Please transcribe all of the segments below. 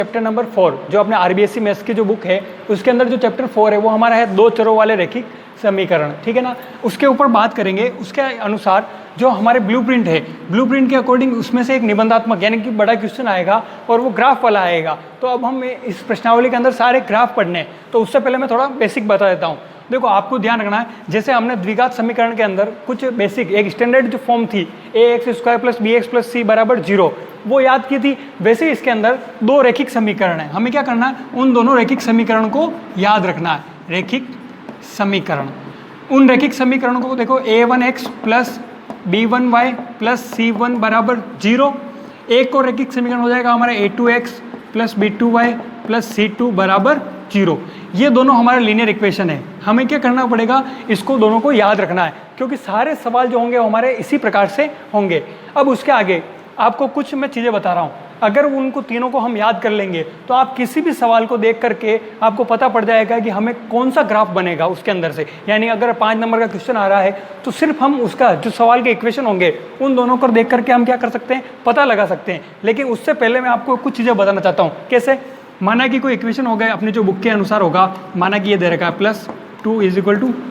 Chapter number 4 जो अपने RBSC maths की जो बुक है उसके अंदर जो चैप्टर 4 है वो हमारा है दो चरों वाले रैखिक समीकरण, ठीक है ना। उसके ऊपर बात करेंगे। उसके अनुसार जो हमारे ब्लूप्रिंट है, ब्लूप्रिंट के अकॉर्डिंग उसमें से एक निबंधात्मक यानी कि बड़ा क्वेश्चन आएगा और वो ग्राफ वाला आएगा। तो अब हम इस प्रश्नावली के अंदर सारे ग्राफ पढ़ने हैं, तो उससे पहले मैं थोड़ा बेसिक बता देता हूँ। देखो आपको ध्यान रखना है, जैसे हमने द्विघात समीकरण के अंदर कुछ बेसिक एक स्टैंडर्ड जो फॉर्म थी ax² + bx + c = 0 वो याद की थी, वैसे ही इसके अंदर दो रैखिक समीकरण है। हमें क्या करना है, उन दोनों रैखिक समीकरण को याद रखना है। रैखिक समीकरण, उन रैखिक समीकरणों को देखो a1x + b1y + c1 = 0। एक और रैखिक समीकरण हो जाएगा हमारा a2x + b2y + c2 = 0। ये दोनों हमारे लीनियर इक्वेशन है। हमें क्या करना पड़ेगा, इसको दोनों को याद रखना है, क्योंकि सारे सवाल जो होंगे वो हमारे इसी प्रकार से होंगे। अब उसके आगे आपको कुछ मैं चीज़ें बता रहा हूँ, अगर उनको तीनों को हम याद कर लेंगे तो आप किसी भी सवाल को देख करके आपको पता पड़ जाएगा कि हमें कौन सा ग्राफ बनेगा उसके अंदर से। यानी अगर 5 नंबर का क्वेश्चन आ रहा है तो सिर्फ हम उसका जो सवाल के इक्वेशन होंगे उन दोनों को देख करके हम क्या कर सकते हैं, पता लगा सकते हैं। लेकिन उससे पहले मैं आपको कुछ चीज़ें बताना चाहता हूँ। कैसे, माना कि कोई इक्वेशन हो गया अपने जो बुक के अनुसार होगा, माना कि ये दे रखा है +2 =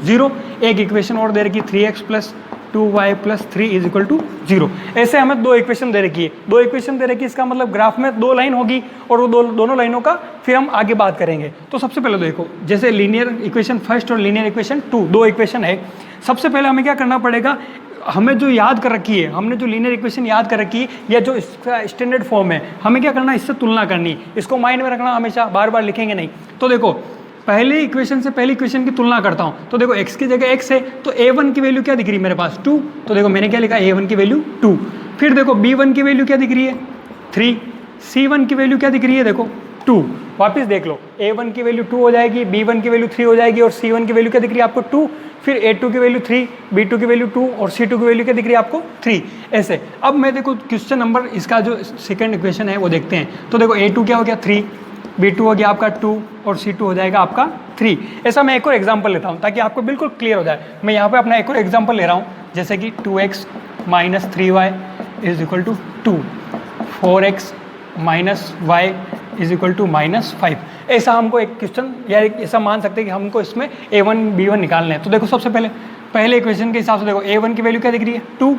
0, एक इक्वेशन और दे रखी 3x + 2y + 3 = 0। ऐसे हमें दो इक्वेशन दे रखी है, दो इक्वेशन दे रखी है, इसका मतलब ग्राफ में दो लाइन होगी और वो दोनों लाइनों का फिर हम आगे बात करेंगे। तो सबसे पहले देखो, जैसे लीनियर इक्वेशन फर्स्ट और लीनियर इक्वेशन 2 दो इक्वेशन है। सबसे पहले हमें क्या करना पड़ेगा, हमें जो याद कर रखी है, हमने जो लीनियर इक्वेशन याद कर रखी है या जो इसका स्टैंडर्ड फॉर्म है, हमें क्या करना है, इससे तुलना करनी। इसको माइंड में रखना, हमेशा बार बार लिखेंगे नहीं। तो देखो पहले इक्वेशन से पहली इक्वेशन की तुलना करता हूँ, तो देखो x की जगह x है तो a1 की वैल्यू क्या दिख रही है मेरे पास 2, तो देखो मैंने क्या लिखा a1 की वैल्यू 2। फिर देखो b1 की वैल्यू क्या दिख रही है 3, c1 की वैल्यू क्या दिख रही है देखो 2। वापस देख लो, a1 की वैल्यू 2 हो जाएगी, b1 की वैल्यू 3 हो जाएगी और c1 की वैल्यू क्या दिख रही है आपको 2। फिर a2 की वैल्यू 3, b2 की वैल्यू 2 और c2 की वैल्यू क्या दिख रही है आपको 3। ऐसे अब मैं देखो क्वेश्चन नंबर इसका जो सेकंड इक्वेशन है वो देखते हैं। तो देखो a2 क्या हो गया 3, b2 हो गया आपका 2 और c2 हो जाएगा आपका 3। ऐसा मैं एक और एग्जांपल लेता हूँ ताकि आपको बिल्कुल क्लियर हो जाए। मैं यहाँ पे अपना एक और एग्जांपल ले रहा हूँ, जैसे कि 2x - 3y = 2, 4x - y = -5। ऐसा हमको एक क्वेश्चन या ऐसा मान सकते हैं कि हमको इसमें a1 b1 निकालने हैं। तो देखो सबसे पहले इक्वेशन के हिसाब से देखो a1 की वैल्यू क्या दिख रही है 2,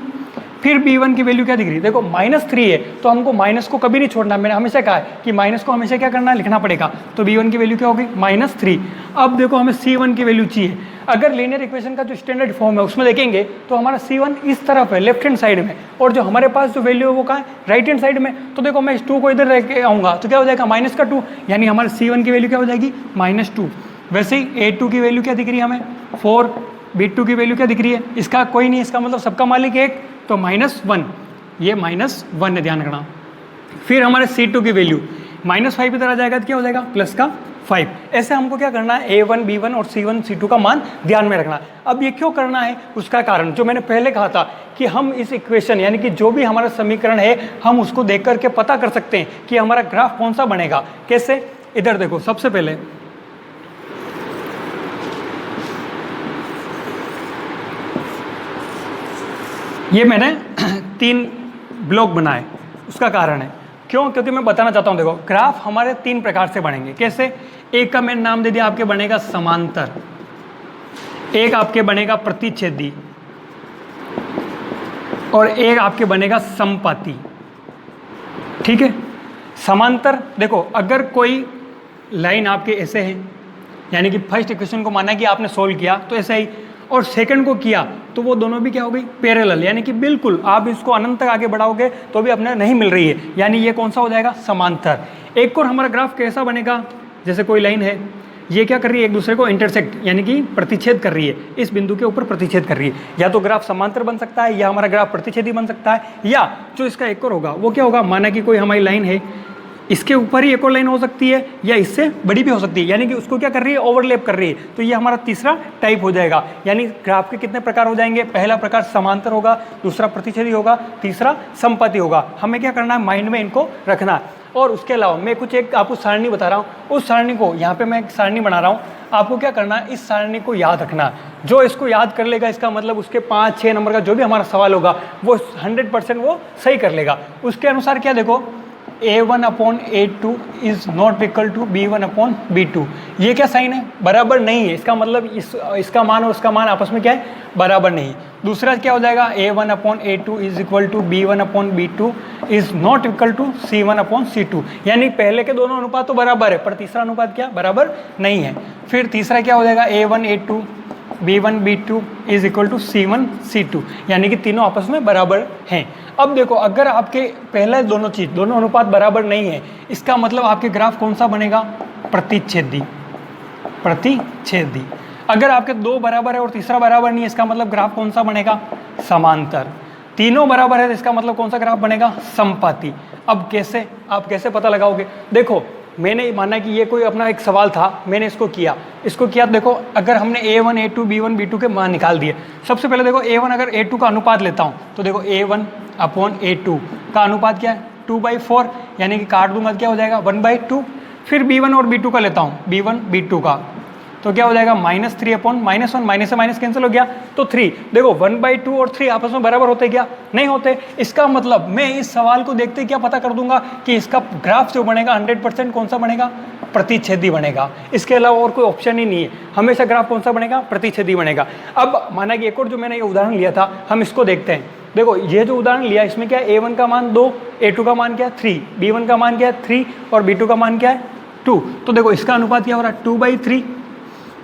फिर b1 की वैल्यू क्या दिख रही है देखो -3 है, तो हमको माइनस को कभी नहीं छोड़ना। मैंने हमेशा कहा है कि माइनस को हमेशा क्या करना है, लिखना पड़ेगा। तो b1 की वैल्यू क्या होगी -3। अब देखो हमें c1 की वैल्यू चाहिए। अगर लीनियर इक्वेशन का जो स्टैंडर्ड फॉर्म है उसमें देखेंगे तो हमारा c1 इस तरफ है, लेफ्ट हैंड साइड में, और जो हमारे पास जो वैल्यू है वो कहाँ है, राइट हैंड साइड में। तो देखो मैं इस 2 को इधर रह के आऊँगा तो क्या हो जाएगा -2, यानी हमारे c1 की वैल्यू क्या हो जाएगी -2। वैसे ही a2 की वैल्यू क्या दिख रही है हमें 4, b2 की वैल्यू क्या दिख रही है, इसका कोई नहीं, इसका मतलब सबका मालिक एक, तो -1, ये -1 है, ध्यान रखना। फिर हमारे c2 की वैल्यू -5 इधर आ जाएगा तो क्या हो जाएगा +5। ऐसे हमको क्या करना है, a1 b1 और c1 c2 का मान ध्यान में रखना। अब ये क्यों करना है, उसका कारण जो मैंने पहले कहा था कि हम इस इक्वेशन यानी कि जो भी हमारा समीकरण है हम उसको देख करके पता कर सकते हैं कि हमारा ग्राफ कौन सा बनेगा। कैसे, इधर देखो, सबसे पहले ये मैंने 3 ब्लॉक बनाए। उसका कारण है क्यों, क्योंकि मैं बताना चाहता हूँ। देखो ग्राफ हमारे 3 प्रकार से बनेंगे। कैसे, एक का मैंने नाम दे दिया आपके बनेगा समांतर, एक आपके बनेगा प्रतिच्छेदी और एक आपके बनेगा समपाती। ठीक है, समांतर देखो अगर कोई लाइन आपके ऐसे है, यानी कि फर्स्ट इक्वेशन को माना कि आपने सोल्व किया तो ऐसे ही, और सेकंड को किया तो वो दोनों भी क्या हो गई पैरेलल, यानी कि बिल्कुल आप इसको अनंत तक आगे बढ़ाओगे तो भी अपने नहीं मिल रही है, यानी ये कौन सा हो जाएगा समांतर। एक और हमारा ग्राफ कैसा बनेगा, जैसे कोई लाइन है, ये क्या कर रही है एक दूसरे को इंटरसेक्ट यानी कि प्रतिच्छेद कर रही है, इस बिंदु के ऊपर प्रतिच्छेद कर रही है। या तो ग्राफ समांतर बन सकता है या हमारा ग्राफ प्रतिच्छेदी बन सकता है, या जो इसका एक और होगा वो क्या होगा, माना कि कोई हमारी लाइन है, इसके ऊपर ही एक और लाइन हो सकती है या इससे बड़ी भी हो सकती है, यानी कि उसको क्या कर रही है ओवरलैप कर रही है। तो ये हमारा तीसरा टाइप हो जाएगा। यानी ग्राफ के कितने प्रकार हो जाएंगे, पहला प्रकार समांतर होगा, दूसरा प्रतिच्छेदी होगा, तीसरा समपाती होगा। हमें क्या करना है, माइंड में इनको रखना है। और उसके अलावा मैं कुछ एक आपको सारणी बता रहा हूँ, उस सारणी को यहाँ पे मैं एक सारणी बना रहा हूँ, आपको क्या करना है, इस सारणी को याद रखना है। जो इसको याद कर लेगा इसका मतलब उसके 5-6 नंबर का जो भी हमारा सवाल होगा वो 100% वो सही कर लेगा। उसके अनुसार क्या देखो, A1 upon A2 is not equal to B1 upon B2। ये क्या साइन है? बराबर नहीं है। इसका मतलब इसका मान और उसका मान आपस में क्या है? बराबर नहीं। दूसरा क्या हो जाएगा? A1 upon A2 is equal to B1 upon B2 is not equal to C1 upon C2। यानी पहले के दोनों अनुपात तो बराबर है, पर तीसरा अनुपात क्या बराबर नहीं है। फिर तीसरा क्या हो जाएगा? A1 A2 B1 B2 is equal to C1 C2, यानी कि तीनों आपस में बराबर हैं। अब देखो, अगर आपके पहले दोनों अनुपात बराबर नहीं है, इसका मतलब आपके ग्राफ कौन सा बनेगा? प्रतिच्छेदी। प्रतिच्छेदी। अगर आपके दो बराबर है और तीसरा बराबर नहीं है, इसका मतलब ग्राफ कौन सा बनेगा? समांतर। तीनों बराबर है तो इसका मतलब कौन सा ग्राफ बनेगा? समपाती। अब कैसे, आप कैसे पता लगाओगे? देखो, मैंने माना कि ये कोई अपना एक सवाल था, मैंने इसको किया। देखो, अगर हमने A1 A2 B1 B2 के मान निकाल दिए, सबसे पहले देखो A1 अगर A2 का अनुपात लेता हूँ तो देखो A1 अपॉन A2 का अनुपात क्या है? 2/4, यानी कि काट दूंगा क्या हो जाएगा? 1/2। फिर B1 और B2 का लेता हूँ, B1 B2 का, तो क्या हो जाएगा? -3 अपॉन -1, माइनस से माइनस कैंसिल हो गया तो 3। देखो 1/2 और 3 आपस में बराबर होते क्या? नहीं होते। इसका मतलब मैं इस सवाल को देखते क्या पता कर दूंगा कि इसका ग्राफ जो बनेगा 100% कौन सा बनेगा? प्रतिच्छेदी बनेगा। इसके अलावा और कोई ऑप्शन ही नहीं है, हमेशा ग्राफ कौन सा बनेगा? प्रतिच्छेदी बनेगा। अब माना कि एक और जो मैंने ये उदाहरण लिया था, हम इसको देखते हैं। देखो, ये जो उदाहरण लिया इसमें क्या है? A1 का मान 2, A2 का मान क्या है? 3, B1 का मान क्या है? 3 और B2 का मान क्या है? 2। तो देखो इसका अनुपात क्या हो रहा है? 2/3।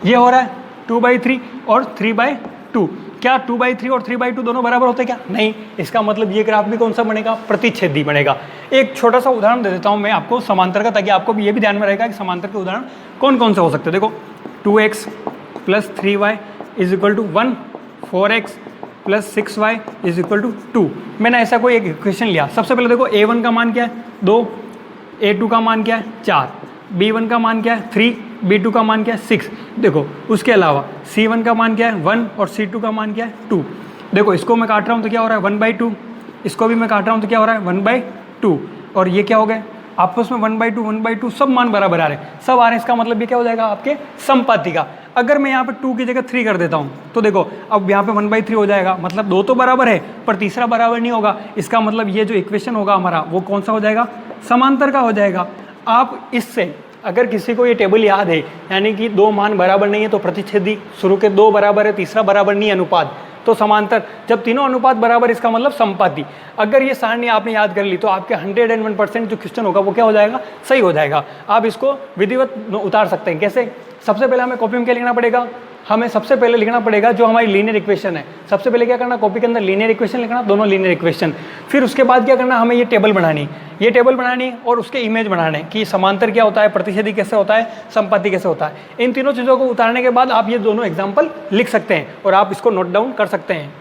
ये हो रहा है 2/3 और 3/2। क्या 2/3 और 3/2 दोनों बराबर होते क्या? नहीं। इसका मतलब ये ग्राफ भी कौन सा बनेगा? प्रतिच्छेदी बनेगा। एक छोटा सा उदाहरण दे देता हूँ मैं आपको समांतर का, ताकि आपको भी ये भी ध्यान में रहेगा कि समांतर के उदाहरण कौन कौन से हो सकते हैं। देखो 2x + 3y is equal to 1, 4x + 6y is equal to 2। मैंने ऐसा कोई एक इक्वेशन लिया। सबसे पहले देखो A1 का मान क्या है? 2, A2 का मान क्या है? 4, B1 का मान क्या है? 3, B2 का मान क्या है? 6। देखो उसके अलावा C1 का मान क्या है? 1 और C2 का मान क्या है? 2। देखो इसको मैं काट रहा हूँ तो क्या हो रहा है? 1/2। इसको भी मैं काट रहा हूँ तो क्या हो रहा है? 1/2। और ये क्या हो गए? आपस में 1/2 सब मान बराबर आ रहे हैं, सब आ रहे हैं। इसका मतलब ये क्या हो जाएगा? आपके समपाती का। अगर मैं यहाँ पे 2 की जगह 3 कर देता हूँ तो देखो अब यहाँ पे 1/3 हो जाएगा, मतलब दो तो बराबर है पर तीसरा बराबर नहीं होगा। इसका मतलब ये जो इक्वेशन होगा हमारा वो कौन सा हो जाएगा? समांतर का हो जाएगा। आप इससे अगर किसी को ये टेबल याद है, यानी कि दो मान बराबर नहीं है तो प्रतिच्छेदी, शुरू के दो बराबर है, तीसरा बराबर नहीं है अनुपात तो समांतर, जब तीनों अनुपात बराबर इसका मतलब समपाती। अगर ये सारणी आपने याद कर ली तो आपके 101% जो क्वेश्चन होगा वो क्या हो जाएगा? सही हो जाएगा। आप इसको विधिवत उतार सकते हैं। कैसे? सबसे पहले हमें कॉपी में क्या लिखना पड़ेगा? हमें सबसे पहले लिखना पड़ेगा जो हमारी लीनियर इक्वेशन है। सबसे पहले क्या करना? कॉपी के अंदर लीनियर इक्वेशन लिखना, दोनों लीनियर इक्वेशन। फिर उसके बाद क्या करना? हमें ये टेबल बनानी और उसके इमेज बनाने कि समांतर क्या होता है, प्रतिच्छेदी कैसे होता है, समपाती कैसे होता है। इन तीनों चीज़ों को उतारने के बाद आप ये दोनों एग्जाम्पल लिख सकते हैं और आप इसको नोट डाउन कर सकते हैं।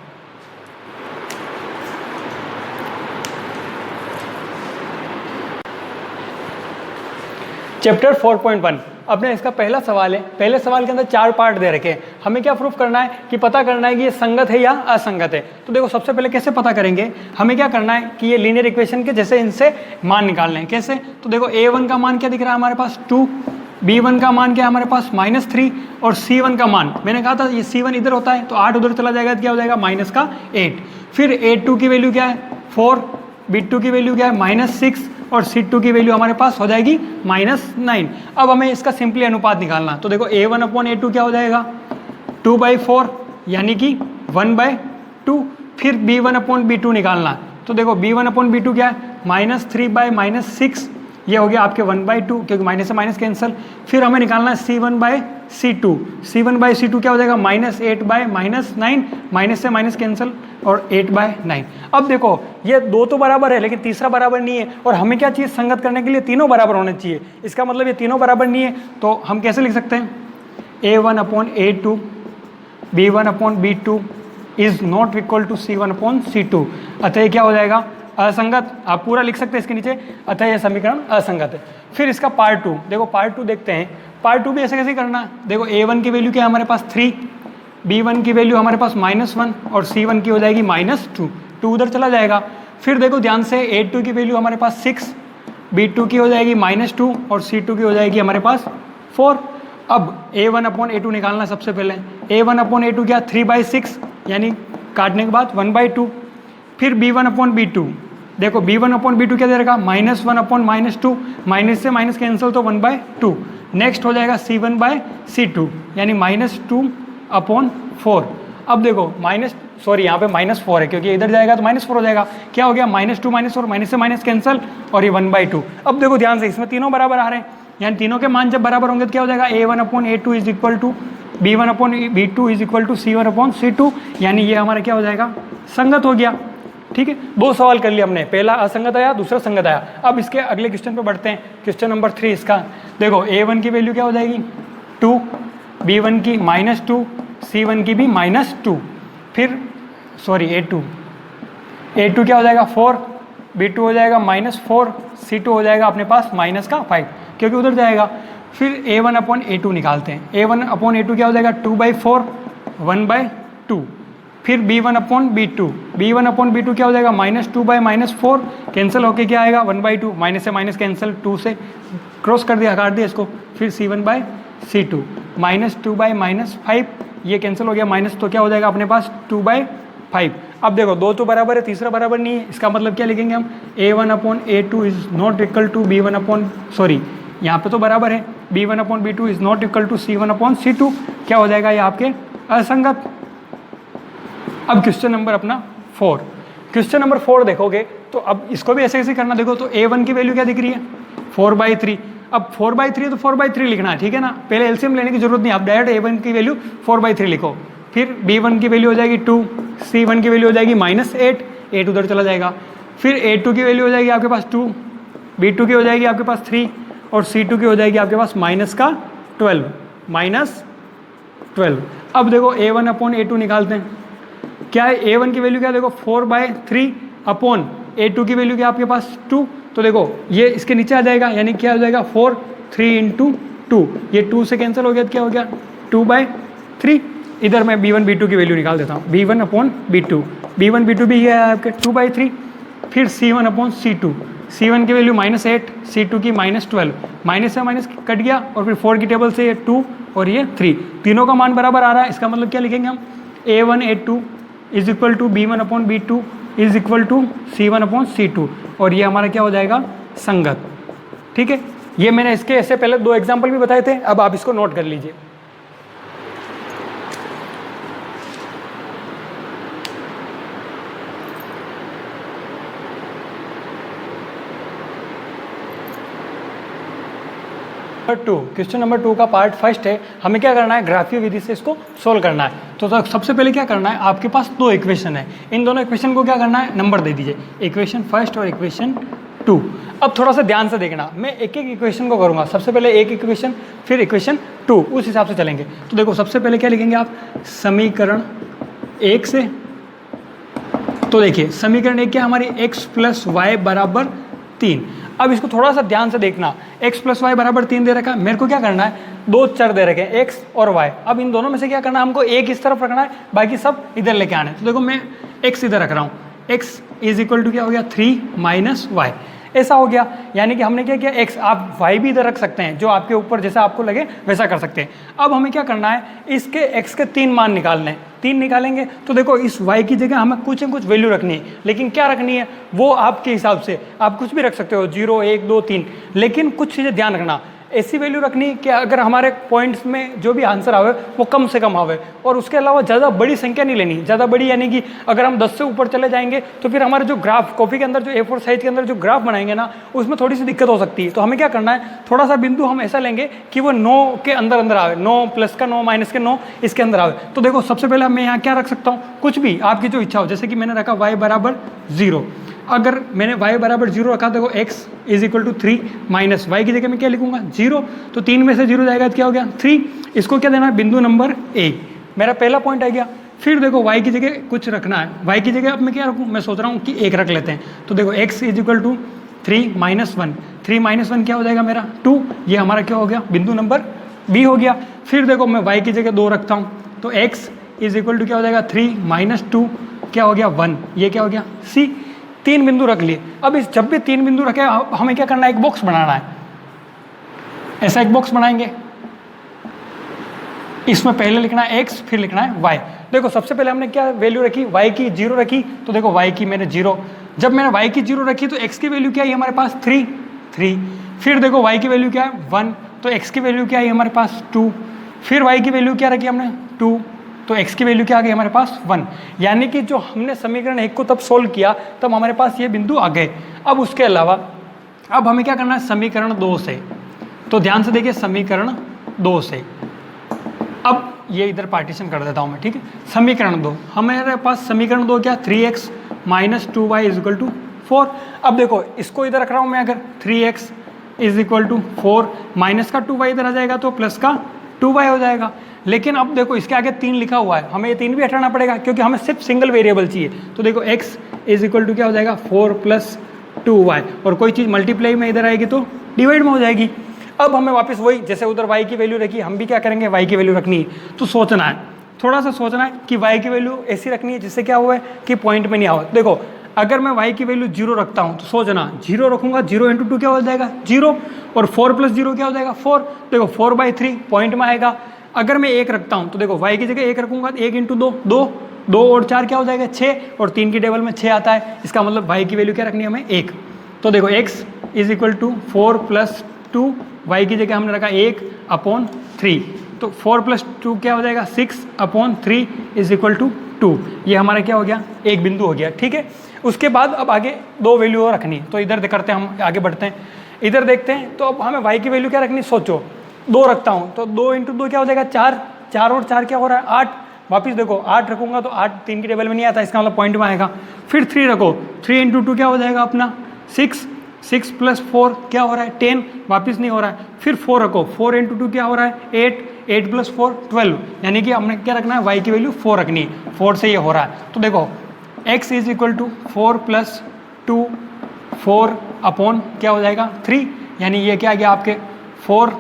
चैप्टर 4.1 अपने इसका पहला सवाल है। पहले सवाल के अंदर 4 पार्ट दे रखे हैं। हमें क्या प्रूफ करना है? कि पता करना है कि ये संगत है या असंगत है। तो देखो सबसे पहले कैसे पता करेंगे? हमें क्या करना है कि ये लीनियर इक्वेशन के जैसे इनसे मान निकालने हैं। कैसे? तो देखो A1 का मान क्या दिख रहा है हमारे पास? 2, B1 का मान क्या है हमारे पास? -3 और C1 का मान, मैंने कहा था ये C1 इधर होता है तो 8 उधर चला जाएगा तो क्या हो जाएगा? -8। फिर A2 की वैल्यू क्या है? 4, B2 की वैल्यू क्या है? -6 और C2 की वैल्यू हमारे पास हो जाएगी -9। अब हमें इसका सिंपली अनुपात निकालना। तो देखो A1 अपॉन A2 क्या हो जाएगा? 2/4 यानी कि 1/2। फिर B1 अपॉन B2 निकालना। तो देखो B1 अपॉन B2 क्या है? -3/6, ये हो गया आपके 1/2 क्योंकि माइनस से माइनस कैंसिल। फिर हमें निकालना है C1/C2। C1/C2 क्या हो जाएगा? -8/-9, माइनस से माइनस कैंसिल और 8/9। अब देखो ये दो तो बराबर है लेकिन तीसरा बराबर नहीं है और हमें क्या चाहिए? संगत करने के लिए तीनों बराबर होने चाहिए। इसका मतलब ये तीनों बराबर नहीं है तो हम कैसे लिख सकते हैं? A1 upon A2 B1 upon B2 is not equal to C1 upon C2। अतः ये क्या हो जाएगा? असंगत। आप पूरा लिख सकते हैं इसके नीचे, अतः यह समीकरण असंगत है। फिर इसका पार्ट 2, देखो पार्ट 2 देखते हैं। पार्ट 2 भी ऐसे कैसे करना है? देखो A1 की वैल्यू क्या है हमारे पास? 3, B1 की वैल्यू हमारे पास -1 और C1 की हो जाएगी -2, 2 उधर चला जाएगा। फिर देखो ध्यान से A2 की वैल्यू हमारे पास 6, B2 की हो जाएगी -2 और C2 की हो जाएगी हमारे पास 4। अब A1 अपॉन A2 निकालना सबसे पहले। A1 अपॉन A2 क्या? 3/6 यानी काटने के बाद 1/2। फिर B1 अपॉन B2 देखो b1/b2 क्या दे रखा, -1/-2, माइनस से माइनस कैंसिल तो 1/2। नेक्स्ट हो जाएगा c1/c2 यानी -2/4। अब देखो यहाँ पे -4 है क्योंकि इधर जाएगा तो -4 हो जाएगा। क्या हो गया, -2 -4, माइनस से माइनस कैंसिल और ये 1/2। अब देखो ध्यान से, इसमें तीनों बराबर आ रहे हैं, यानी तीनों के मान जब बराबर होंगे तो क्या हो जाएगा, a1/a2 is equal to b1/b2 is equal to c1/c2, यानी ये हमारा क्या हो जाएगा, संगत हो गया। ठीक है, 2 सवाल कर लिया हमने, पहला असंगत आया, दूसरा संगत आया। अब इसके अगले क्वेश्चन पे बढ़ते हैं, क्वेश्चन नंबर 3 इसका। देखो a1 की वैल्यू क्या हो जाएगी 2, b1 की -2, c1 की भी -2, फिर सॉरी a2 क्या हो जाएगा 4, b2 हो जाएगा -4, c2 हो जाएगा अपने पास -5 क्योंकि उधर जाएगा। फिर a1/a2 निकालते हैं, a1/a2 क्या हो जाएगा 2/4, 1/2। फिर b1/b2 क्या हो जाएगा -2/-4, कैंसिल होके क्या आएगा 1/2, माइनस से माइनस कैंसिल, 2 से क्रॉस कर दिया, काट दिया इसको। फिर c1/c2 -2/-5, ये कैंसिल हो गया, माइनस तो क्या हो जाएगा अपने पास 2/5। अब देखो 2 तो बराबर है, तीसरा बराबर नहीं है, इसका मतलब क्या लिखेंगे हम, a1/a2 is not equal to यहाँ पे तो बराबर है, b1/b2 is not equal to c1/c2, क्या हो जाएगा ये आपके असंगत। अब क्वेश्चन नंबर अपना 4, क्वेश्चन नंबर 4 देखोगे तो अब इसको भी ऐसे ऐसे करना। देखो तो a1 की वैल्यू क्या दिख रही है 4/3, अब 4/3 तो 4/3 लिखना है, ठीक है ना, पहले एलसीएम लेने की जरूरत नहीं, आप डायरेक्ट a1 की वैल्यू 4/3 लिखो। फिर b1 की वैल्यू हो जाएगी 2, c1 की वैल्यू हो जाएगी -8, 8 उधर चला जाएगा। फिर a2 की वैल्यू हो जाएगी आपके पास 2, b2 की हो जाएगी आपके पास 3 और c2 की हो जाएगी आपके पास -12। अब देखो a1/a2 निकालते हैं, क्या है a1 की वैल्यू क्या है, देखो 4/3 अपॉन a2 की वैल्यू क्या आपके पास 2, तो देखो ये इसके नीचे आ जाएगा, यानी क्या हो जाएगा 4, 3 × 2, ये 2 से कैंसिल हो गया तो क्या हो गया 2/3। इधर मैं b1/b2 की वैल्यू निकाल देता हूँ, b1/b2 भी है आपके 2/3। फिर c1/c2, c1 की वैल्यू -8, c2 की -12, माइनस से माइनस कट गया और फिर 4 की टेबल से ये 2 और ये 3, तीनों का मान बराबर आ रहा है। इसका मतलब क्या लिखेंगे हम, a1/a2 is equal to b1/b2 is equal to c1/c2, और ये हमारा क्या हो जाएगा संगत। ठीक है, ये मैंने इसके ऐसे पहले 2 एग्जाम्पल भी बताए थे, अब आप इसको नोट कर लीजिए। क्वेश्चन नंबर 2 का पार्ट फर्स्ट है, हमें क्या करना है, ग्राफीय विधि से इसको सोल्व करना है। तो सबसे पहले क्या करना है, आपके पास 2 इक्वेशन है, इन दोनों इक्वेशन को क्या करना है, नंबर दे दीजिए, इक्वेशन फर्स्ट और इक्वेशन 2। अब थोड़ा सा ध्यान से देखना, मैं एक एक इक्वेशन को करूँगा, सबसे पहले एक इक्वेशन फिर इक्वेशन 2, उस हिसाब से चलेंगे। तो देखो सबसे पहले क्या लिखेंगे आप, समीकरण 1 से, तो देखिए समीकरण 1 क्या हमारी x + y = 3। अब इसको थोड़ा सा ध्यान से देखना, x + y = 3 दे रखा है, मेरे को क्या करना है, 2 चर दे रखे हैं x और y। अब इन दोनों में से क्या करना है, हमको एक इस तरफ रखना है, बाकी सब इधर लेके आना है। तो देखो मैं x इधर रख रहा हूँ, x = क्या हो गया 3 - y, ऐसा हो गया। यानी कि हमने क्या किया, x, आप y भी इधर रख सकते हैं, जो आपके ऊपर जैसा आपको लगे वैसा कर सकते हैं। अब हमें क्या करना है, इसके x के 3 मान निकालने हैं, 3 निकालेंगे तो देखो इस y की जगह हमें कुछ न कुछ वैल्यू रखनी है, लेकिन क्या रखनी है वो आपके हिसाब से, आप कुछ भी रख सकते हो, 0, 1, 2, 3, लेकिन कुछ चीज़ें ध्यान रखना, ऐसी वैल्यू रखनी कि अगर हमारे पॉइंट्स में जो भी आंसर आवे वो कम से कम आवे, और उसके अलावा ज़्यादा बड़ी संख्या नहीं लेनी, ज़्यादा बड़ी यानी कि अगर हम 10 से ऊपर चले जाएंगे तो फिर हमारे जो ग्राफ कॉपी के अंदर जो A4 साइज के अंदर जो ग्राफ बनाएंगे ना, उसमें थोड़ी सी दिक्कत हो सकती है। तो हमें क्या करना है, थोड़ा सा बिंदु हम ऐसा लेंगे कि वो 9 के अंदर अंदर आवे, 9 प्लस का 9 माइनस के 9 इसके अंदर आवे। तो देखो सबसे पहले मैं यहाँ क्या रख सकता हूँ, कुछ भी आपकी जो इच्छा हो, जैसे कि मैंने रखा y = 0। अगर मैंने y = 0 रखा, देखो x = 3 माइनस y की जगह मैं क्या लिखूंगा 0, तो 3 में से 0 जाएगा तो क्या हो गया 3। इसको क्या देना है, बिंदु नंबर A, मेरा पहला पॉइंट आ गया। फिर देखो y की जगह कुछ रखना है, y की जगह अब मैं क्या रखूँ, मैं सोच रहा हूँ कि 1 रख लेते हैं। तो देखो x = 3 - 1, 3 - 1 क्या हो जाएगा मेरा 2, ये हमारा क्या हो गया, बिंदु नंबर B हो गया। फिर देखो मैं y की जगह 2 रखता हूँ, तो x = क्या हो जाएगा 3 - 2 क्या हो गया 1, ये क्या हो गया C। 3 बिंदु रख लिए। अब इस जब भी 3 बिंदु रखे हमें क्या करना है, एक बॉक्स बनाना है, ऐसा एक बॉक्स बनाएंगे, इसमें पहले लिखना है x, फिर लिखना है y। देखो सबसे पहले हमने क्या वैल्यू रखी, y की 0 रखी, तो देखो y की मैंने 0, जब मैंने y की 0 रखी तो x की वैल्यू क्या आई हमारे पास 3। फिर देखो y की वैल्यू क्या है 1, तो x की वैल्यू क्या आई हमारे पास 2। फिर y की वैल्यू क्या रखी हमने 2, तो x की वैल्यू क्या आ गई हमारे पास 1। यानी कि जो हमने समीकरण 1 को तब सोल्व किया तब हमारे पास ये बिंदु आ गए। अब उसके अलावा अब हमें क्या करना है समीकरण 2 से, तो ध्यान से देखिए समीकरण 2 से, अब ये इधर पार्टीशन कर देता हूँ मैं, ठीक है। समीकरण 2, हमारे पास समीकरण 2 क्या 3x minus 2y is equal to 4। अब देखो इसको इधर रख रहा हूँ मैं, अगर 3x is equal to 4 minus का 2y इधर आ जाएगा तो प्लस का 2y हो जाएगा। लेकिन अब देखो इसके आगे 3 लिखा हुआ है, हमें ये 3 भी हटाना पड़ेगा क्योंकि हमें सिर्फ सिंगल वेरिएबल चाहिए। तो देखो x इज इक्वल टू क्या हो जाएगा 4 प्लस 2y, और कोई चीज़ मल्टीप्लाई में इधर आएगी तो डिवाइड में हो जाएगी। अब हमें वापस वही जैसे उधर y की वैल्यू रखी, हम भी क्या करेंगे y की वैल्यू रखनी है। तो सोचना है, थोड़ा सा सोचना है कि y की वैल्यू ऐसी रखनी है जिससे क्या हुआ है कि पॉइंट में नहीं आओ। देखो अगर मैं y की वैल्यू 0 रखता हूँ तो सोचना 0 रखूंगा, 0 इंटू 2 क्या हो जाएगा 0, और 4 प्लस 0 क्या हो जाएगा 4। देखो 4/3 पॉइंट में आएगा। अगर मैं 1 रखता हूँ तो देखो y की जगह 1 रखूंगा, 1 इंटू 2 2, 2 और 4 क्या हो जाएगा 6, और 3 की टेबल में 6 आता है। इसका मतलब y की वैल्यू क्या रखनी है हमें 1। तो देखो x is equal to 4 plus 2, y की जगह हमने रखा 1/3, तो 4 प्लस 2 क्या हो जाएगा 6/3 इज इक्वल टू 2। ये हमारा क्या हो गया एक बिंदु हो गया, ठीक है। उसके बाद अब आगे 2 वैल्यू और रखनी है, तो इधर करते हैं हम, आगे बढ़ते हैं, इधर देखते हैं। तो अब हमें y की वैल्यू क्या रखनी, सोचो 2 रखता हूँ तो 2 इंटू 2 क्या हो जाएगा 4, 4 और 4 क्या हो रहा है 8। वापिस देखो 8 रखूंगा तो 8 3 की टेबल में नहीं आता, इसका मतलब पॉइंट में आएगा। फिर 3 रखो, 3 इंटू 2 क्या हो जाएगा अपना 6, 6 प्लस 4 क्या हो रहा है 10, वापिस नहीं हो रहा है। फिर 4 रखो, 4 इंटू 2 क्या हो रहा है 8, 8 प्लस 4 12, यानी कि हमने क्या रखना है y की वैल्यू 4 रखनी है, 4 से ये हो रहा है। तो देखो x is equal to 4 plus 2, 4 क्या हो जाएगा 3, यानी ये क्या आ गया आपके 4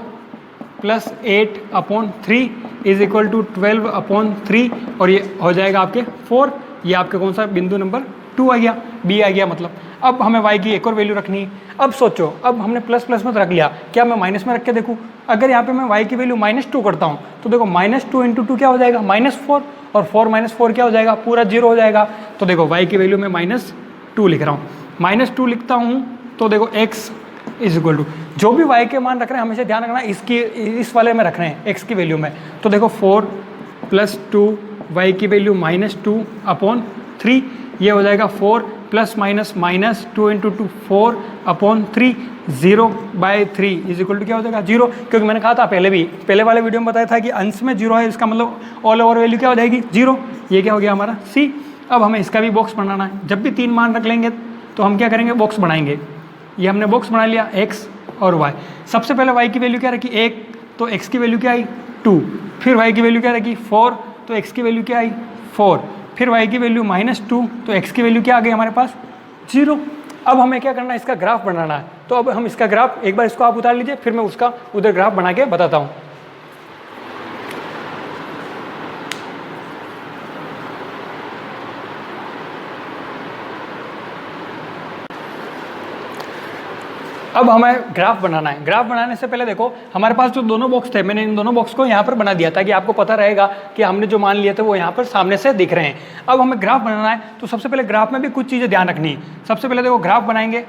प्लस 8/3 इज इक्वल टू 12/3, और ये हो जाएगा आपके 4। ये आपके कौन सा बिंदु नंबर 2 आ गया, बी आ गया मतलब। अब हमें y की एक और वैल्यू रखनी है। अब सोचो, अब हमने प्लस प्लस में रख लिया, क्या मैं माइनस में रख के देखूँ। अगर यहाँ पे मैं y की वैल्यू -2 करता हूँ तो देखो -2 इंटू 2 क्या हो जाएगा -4, और 4 - 4 क्या हो जाएगा पूरा 0 हो जाएगा। तो देखो y की वैल्यू मैं -2 लिख रहा हूँ, -2 लिखता हूँ तो देखो x इज इक्वल टू, जो भी y के मान रख रहे हैं हमेशा ध्यान रखना इसकी इस वाले में रख रहे हैं x की वैल्यू में। तो देखो 4 प्लस 2 y की वैल्यू -2/3, ये हो जाएगा 4 plus minus -2 into 2 4/3, 0/3 is equal to क्या हो जाएगा 0, क्योंकि मैंने कहा था पहले वाले वीडियो में बताया था कि अंश में 0 है, इसका मतलब ऑल ओवर वैल्यू क्या हो जाएगी 0। ये क्या हो गया हमारा c। अब हमें इसका भी बॉक्स बनाना है, जब भी 3 मान रख लेंगे तो हम क्या करेंगे बॉक्स बनाएंगे। ये हमने बॉक्स बना लिया x और y। सबसे पहले y की वैल्यू क्या रखी 1, तो x की वैल्यू क्या आई 2। फिर y की वैल्यू क्या रखी 4, तो x की वैल्यू क्या आई 4। फिर y की वैल्यू -2, तो x की वैल्यू क्या आ गई हमारे पास 0। अब हमें क्या करना है इसका ग्राफ बनाना है। तो अब हम इसका ग्राफ, एक बार इसको आप उतार लीजिए, फिर मैं उसका उधर ग्राफ बना के बताता हूँ। अब हमें ग्राफ बनाना है। ग्राफ बनाने से पहले देखो हमारे पास जो दोनों बॉक्स थे, मैंने इन दोनों बॉक्स को यहाँ पर बना दिया ताकि आपको पता रहेगा कि हमने जो मान लिए थे वो यहाँ पर सामने से दिख रहे हैं। अब हमें ग्राफ बनाना है तो सबसे पहले ग्राफ में भी कुछ चीज़ें ध्यान रखनी है। सबसे पहले देखो ग्राफ बनाएंगे,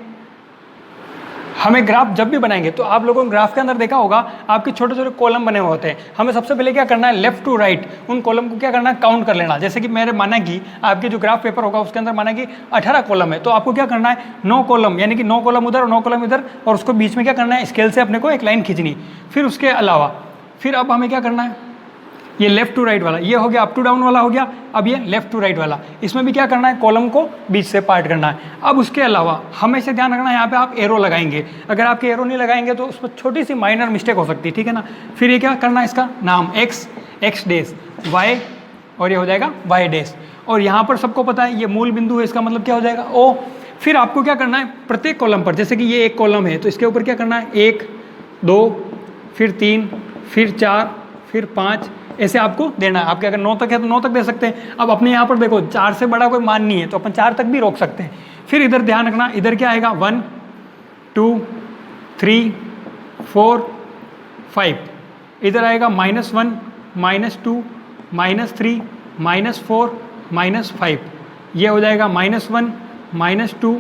हमें ग्राफ जब भी बनाएंगे तो आप लोगों ने ग्राफ के अंदर देखा होगा आपके छोटे छोटे कॉलम बने हुए होते हैं। हमें सबसे पहले क्या करना है लेफ्ट टू राइट उन कॉलम को क्या करना है काउंट कर लेना। जैसे कि मेरे माना कि आपके जो ग्राफ पेपर होगा उसके अंदर माना कि 18 कॉलम है, तो आपको क्या करना है 9 कॉलम, यानी कि 9 कॉलम उधर और 9 कॉलम इधर, और उसको बीच में क्या करना है स्केल से अपने को एक लाइन खींचनी। फिर उसके अलावा फिर अब हमें क्या करना है, ये लेफ्ट टू राइट वाला ये हो गया, अप टू डाउन वाला हो गया। अब ये लेफ्ट टू राइट वाला, इसमें भी क्या करना है कॉलम को बीच से पार्ट करना है। अब उसके अलावा हमेशा ध्यान रखना है यहाँ पे आप एरो लगाएंगे, अगर आपके एरो नहीं लगाएंगे तो उसमें छोटी सी माइनर मिस्टेक हो सकती है, ठीक है ना। फिर ये क्या करना है इसका नाम x डैश y, और ये हो जाएगा y डैश, और यहाँ पर सबको पता है ये मूल बिंदु है, इसका मतलब क्या हो जाएगा o। फिर आपको क्या करना है प्रत्येक कॉलम पर, जैसे कि ये एक कॉलम है तो इसके ऊपर क्या करना है 1 2 फिर 3 फिर 4 फिर 5 ऐसे आपको देना है। आपके अगर 9 तक है तो 9 तक दे सकते हैं। अब अपने यहाँ पर देखो 4 से बड़ा कोई मान नहीं है तो अपन 4 तक भी रोक सकते हैं। फिर इधर ध्यान रखना, इधर क्या आएगा 1 2 3 4 5, इधर आएगा -1 -2 -3 -4 -5, ये हो जाएगा -1 -2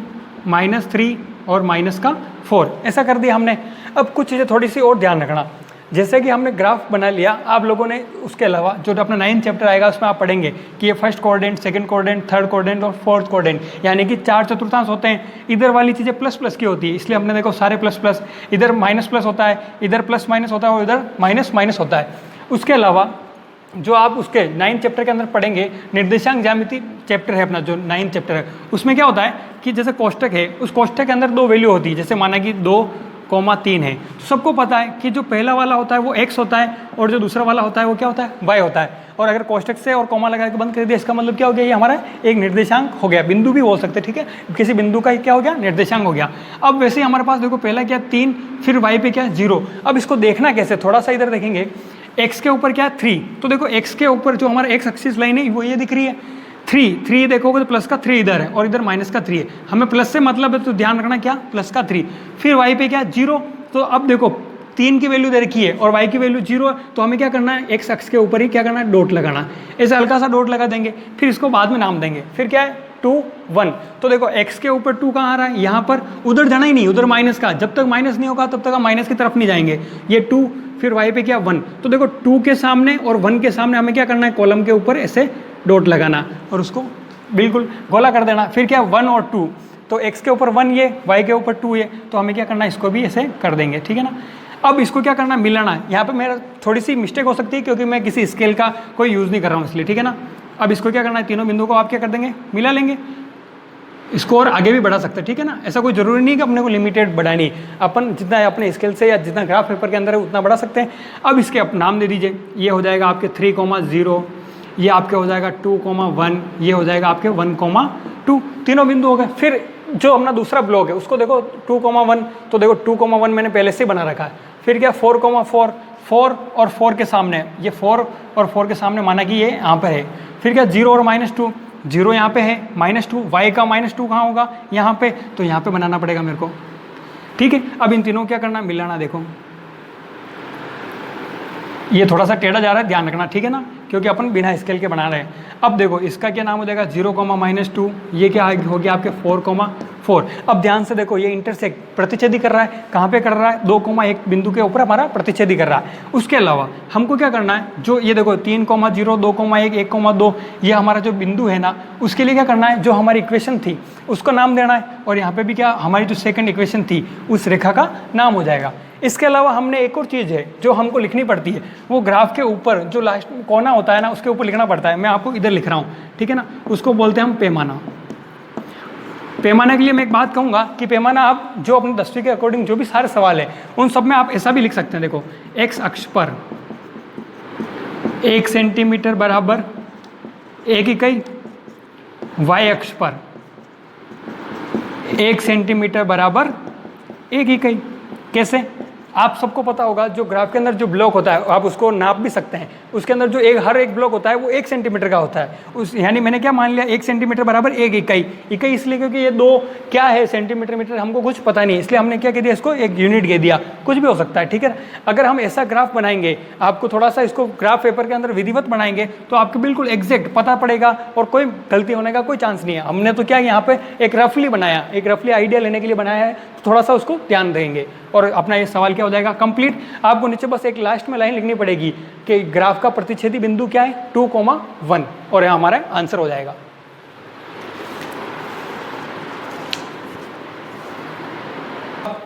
-3 और -4 ऐसा कर दिया हमने। अब कुछ चीज़ें थोड़ी सी और ध्यान रखना, जैसे कि हमने ग्राफ बना लिया, आप लोगों ने उसके अलावा जो अपना 9th चैप्टर आएगा उसमें आप पढ़ेंगे कि ये first quadrant, second quadrant, third quadrant और फोर्थ क्वाड्रेंट, यानी कि 4 चतुर्थांश होते हैं। इधर वाली चीज़ें प्लस प्लस की होती है, इसलिए हमने देखो सारे प्लस प्लस, इधर माइनस प्लस होता है, इधर प्लस माइनस होता है और इधर माइनस माइनस होता है। उसके अलावा जो आप उसके 9th चैप्टर के अंदर पढ़ेंगे, निर्देशांक ज्यामिति चैप्टर है अपना जो 9th चैप्टर है, उसमें क्या होता है कि जैसे कोष्टक है, उस कोष्टक के अंदर 2 वैल्यू होती है, जैसे माना कि 2,3 है। तो सबको पता है कि जो पहला वाला होता है वो x होता है और जो दूसरा वाला होता है वो क्या होता है, y होता है। और अगर कोष्टक से और कॉमा लगा के बंद कर दिया, इसका मतलब क्या हो गया, ये हमारा एक निर्देशांक हो गया, बिंदु भी बोल सकते हैं, ठीक है, किसी बिंदु का क्या हो गया, निर्देशांक हो गया। अब वैसे ही हमारे पास देखो पहला क्या 3, फिर y पे क्या 0। अब इसको देखना कैसे, थोड़ा सा इधर देखेंगे, x के ऊपर क्या 3, तो देखो x के ऊपर जो हमारा x एक्सिस लाइन है वो ये दिख रही है 3 देखोगे तो प्लस का 3 इधर है और इधर माइनस का 3 है, हमें प्लस से मतलब है तो ध्यान रखना क्या प्लस का 3। फिर y पे क्या 0, तो अब देखो 3 की वैल्यू दे रखी है और y की वैल्यू 0 है, तो हमें क्या करना है, x अक्ष के ऊपर ही क्या करना है, डॉट लगाना है। ऐसे हल्का सा डॉट लगा देंगे, फिर इसको बाद में नाम देंगे। फिर क्या है 2 1, तो देखो x के ऊपर 2 कहाँ आ रहा है, यहाँ पर, उधर जाना ही नहीं, उधर माइनस का, जब तक माइनस नहीं होगा तब तक हम माइनस की तरफ नहीं जाएंगे। ये 2, फिर y पे क्या 1, तो देखो 2 के सामने और 1 के सामने हमें क्या करना है, कॉलम के ऊपर ऐसे डॉट लगाना और उसको बिल्कुल गोला कर देना। फिर क्या 1 और 2, तो x के ऊपर 1 ये, y के ऊपर 2 ये, तो हमें क्या करना है, इसको भी ऐसे कर देंगे, ठीक है ना। अब इसको क्या करना है, मिलाना है। यहाँ पे मेरा थोड़ी सी मिस्टेक हो सकती है क्योंकि मैं किसी स्केल का कोई यूज़ नहीं कर रहा हूँ इसलिए, ठीक है ना। अब इसको क्या करना है, तीनों बिंदुओं को आप क्या कर देंगे, मिला लेंगे। इसको और आगे भी बढ़ा सकते हैं, ठीक है ना, ऐसा कोई जरूरी नहीं कि अपने को लिमिटेड बढ़ानी है, अपन जितना अपने स्केल से या जितना ग्राफ पेपर के अंदर है उतना बढ़ा सकते हैं। अब इसके आप नाम दे दीजिए, ये हो जाएगा आपके 3,0, ये आपके हो जाएगा 2,1, ये हो जाएगा आपके 1,2, तीनों बिंदु हो गए। फिर जो अपना दूसरा ब्लॉक है उसको देखो 2,1, तो देखो 2,1 मैंने पहले से बना रखा है। फिर क्या 4,4, 4 और 4 के सामने, ये 4 और 4 के सामने माना कि ये यहाँ पर है। फिर क्या 0 और -2, 0 यहाँ पे है, -2, y का -2 कहाँ होगा, यहाँ पे, तो यहाँ पे बनाना पड़ेगा मेरे को, ठीक है। अब इन तीनों क्या करना, मिलाना। देखो ये थोड़ा सा टेढ़ा जा रहा है, ध्यान रखना, ठीक है ना, क्योंकि अपन बिना स्केल के बना रहे हैं। अब देखो इसका क्या नाम हो जाएगा 0, -2, ये क्या हो गया आपके 4,4। अब ध्यान से देखो, ये इंटरसेक्ट प्रतिच्छेदी कर रहा है, कहाँ पे कर रहा है, 2,1 बिंदु के ऊपर हमारा प्रतिच्छेदी कर रहा है। उसके अलावा हमको क्या करना है, जो ये देखो 3,0, 2,1, 1,2, ये हमारा जो बिंदु है ना, उसके लिए क्या करना है, जो हमारी इक्वेशन थी उसको नाम देना है, और यहाँ पे भी क्या हमारी जो सेकंड इक्वेशन थी उस रेखा का नाम हो जाएगा। इसके अलावा हमने एक और चीज़ है जो हमको लिखनी पड़ती है, वो ग्राफ के ऊपर जो लास्ट कोना होता है ना उसके ऊपर लिखना पड़ता है। मैं आपको इधर लिख रहा हूँ, ठीक है ना, उसको बोलते हैं हम पैमाना। पैमाना के लिए मैं एक बात कहूँगा कि पैमाना आप जो अपने 10वीं के अकॉर्डिंग जो भी सारे सवाल है उन सब में आप ऐसा भी लिख सकते हैं। देखो x अक्ष पर 1 सेंटीमीटर बराबर 1 इकाई, y अक्ष पर 1 सेंटीमीटर बराबर 1 इकाई। कैसे, आप सबको पता होगा जो ग्राफ के अंदर जो ब्लॉक होता है आप उसको नाप भी सकते हैं, उसके अंदर जो हर एक ब्लॉक होता है वो 1 सेंटीमीटर का होता है। उस यानी मैंने क्या मान लिया, 1 सेंटीमीटर बराबर 1 इकाई। इकाई इसलिए क्योंकि ये दो क्या है, सेंटीमीटर मीटर हमको कुछ पता नहीं, इसलिए हमने क्या कह दिया, इसको एक यूनिट कह दिया। कुछ भी हो सकता है, ठीक है। अगर हम ऐसा ग्राफ बनाएंगे, आपको थोड़ा सा इसको ग्राफ पेपर के अंदर विधिवत बनाएंगे तो आपको बिल्कुल एग्जैक्ट पता पड़ेगा और कोई गलती होने का कोई चांस नहीं है। हमने तो क्या यहाँ पे एक रफली बनाया, एक रफली आइडिया लेने के लिए बनाया है, तो थोड़ा सा उसको ध्यान देंगे और अपना ये सवाल क्या हो जाएगा कंप्लीट। आपको नीचे बस एक लास्ट में लाइन लिखनी पड़ेगी कि ग्राफ का प्रतिच्छेदी बिंदु क्या है, 2,1, और यहाँ हमारा आंसर हो जाएगा।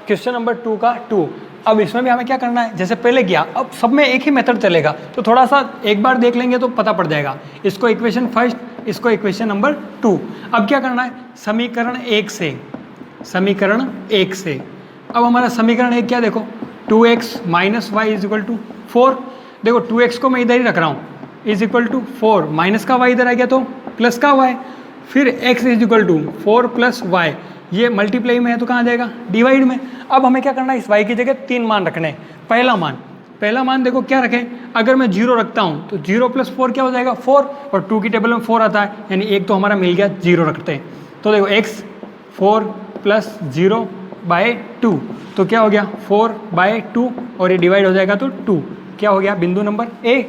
क्वेश्चन नंबर 2 का 2। अब इसमें भी हमें क्या करना है, जैसे पहले किया, अब सब में एक ही मेथड चलेगा, तो थोड़ा सा एक बार देख लेंगे तो पता पड़ जाएगा। इसको इक्वेशन फर्स्ट, इसको इक्वेशन नंबर 2। अब क्या करना है, समीकरण 1 से, समीकरण 1 से। अब हमारा समीकरण 1 क्या, देखो 2x - y = 4। देखो 2x को मैं इधर ही रख रहा हूँ, = 4, माइनस का y इधर आ गया तो प्लस का y, फिर x = 4 + y, ये मल्टीप्लाई में है तो कहाँ जाएगा, डिवाइड में। अब हमें क्या करना है, इस y की जगह 3 मान रखने हैं। पहला मान देखो क्या रखें, अगर मैं 0 रखता हूँ तो 0 + 4 क्या हो जाएगा, 4, और 2 की टेबल में 4 आता है, यानी एक तो हमारा मिल गया, 0 रखते हैं। तो देखो x 4 + 0/2, तो क्या हो गया 4/2, और ये डिवाइड हो जाएगा तो 2, क्या हो गया बिंदु नंबर ए।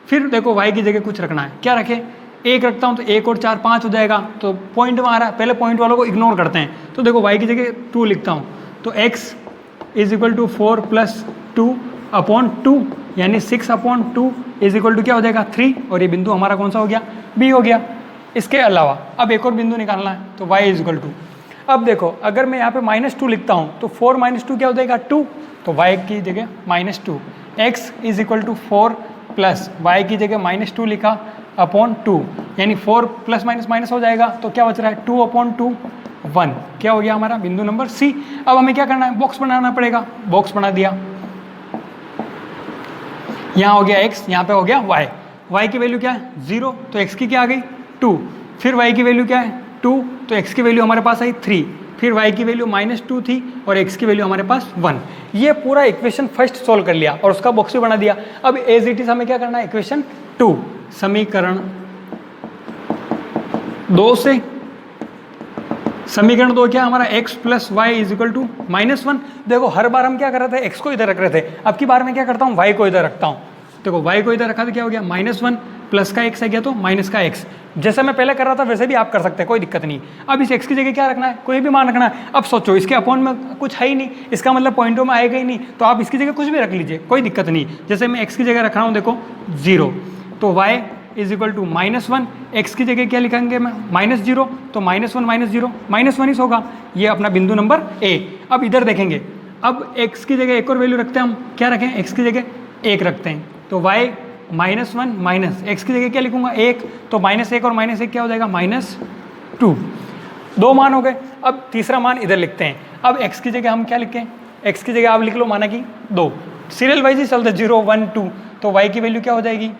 फिर देखो y की जगह कुछ रखना है, क्या रखें, 1 रखता हूँ तो 1 और 4 5 हो जाएगा, तो पॉइंट में आ रहा है, पहले पॉइंट वालों को इग्नोर करते हैं। तो देखो y की जगह 2 लिखता हूँ, तो x is equal to 4 plus 2 upon 2, यानी 6 अपॉन 2 इज इक्वल टू क्या हो जाएगा 3, और ये बिंदु हमारा कौन सा हो गया, b हो गया। इसके अलावा अब एक और बिंदु निकालना है, तो y इज इक्वल टू, अब देखो अगर मैं यहाँ पे -2 लिखता हूँ तो 4 - 2 क्या हो जाएगा 2, तो y की जगह -2, x is equal to 4 plus y की जगह -2 लिखा अपॉन 2, यानी 4 प्लस माइनस माइनस हो जाएगा, तो क्या बच रहा है 2 अपॉन 2 1, क्या हो गया हमारा बिंदु नंबर सी। अब हमें क्या करना है, बॉक्स बनाना पड़ेगा, बॉक्स बना दिया, यहाँ हो गया x, यहाँ पे हो गया y, y की वैल्यू क्या है 0, तो x की क्या आ गई 2, फिर y की वैल्यू क्या है 2, तो x की वैल्यू हमारे पास आई 3, फिर y की वैल्यू -2 थी और x की वैल्यू हमारे पास 1। ये पूरा इक्वेशन फर्स्ट सोल्व कर लिया और उसका बॉक्स भी बना दिया। अब एज इट इज हमें क्या करना है, इक्वेशन 2, समीकरण 2 से, समीकरण 2 क्या हमारा x plus y is equal to -1। देखो हर बार हम क्या कर रहे थे, x को इधर रख रहे थे, अब की बार मैं क्या करता हूँ y को इधर रखता हूँ। देखो y को इधर रखा तो क्या हो गया -1, प्लस का x आ गया तो माइनस का x। जैसे मैं पहले कर रहा था वैसे भी आप कर सकते हैं, कोई दिक्कत नहीं। अब इस x की जगह क्या रखना है, कोई भी मान रखना है। अब सोचो इसके अपॉन में कुछ है ही नहीं, इसका मतलब पॉइंटों में आएगा ही नहीं, तो आप इसकी जगह कुछ भी रख लीजिए, कोई दिक्कत नहीं। जैसे मैं x की जगह रख रहा हूँ, देखो 0, तो y is equal to -1, x की जगह क्या लिखेंगे मैं -0, तो -1 -0 -1 ही होगा, ये अपना बिंदु नंबर A। अब इधर देखेंगे, अब x की जगह एक और वैल्यू रखते हैं हम, क्या रखें, x की जगह 1 रखते हैं, तो y -1 माइनस x की जगह क्या लिखूंगा 1, तो -1 और -1 क्या हो जाएगा -2, 2 मान हो गए। अब तीसरा मान इधर लिखते हैं, अब x की जगह हम क्या लिखें, x की जगह आप लिख लो माना कि 2, सीरियल वाइज ही चलते 0 1 2, तो y की वैल्यू क्या हो जाएगी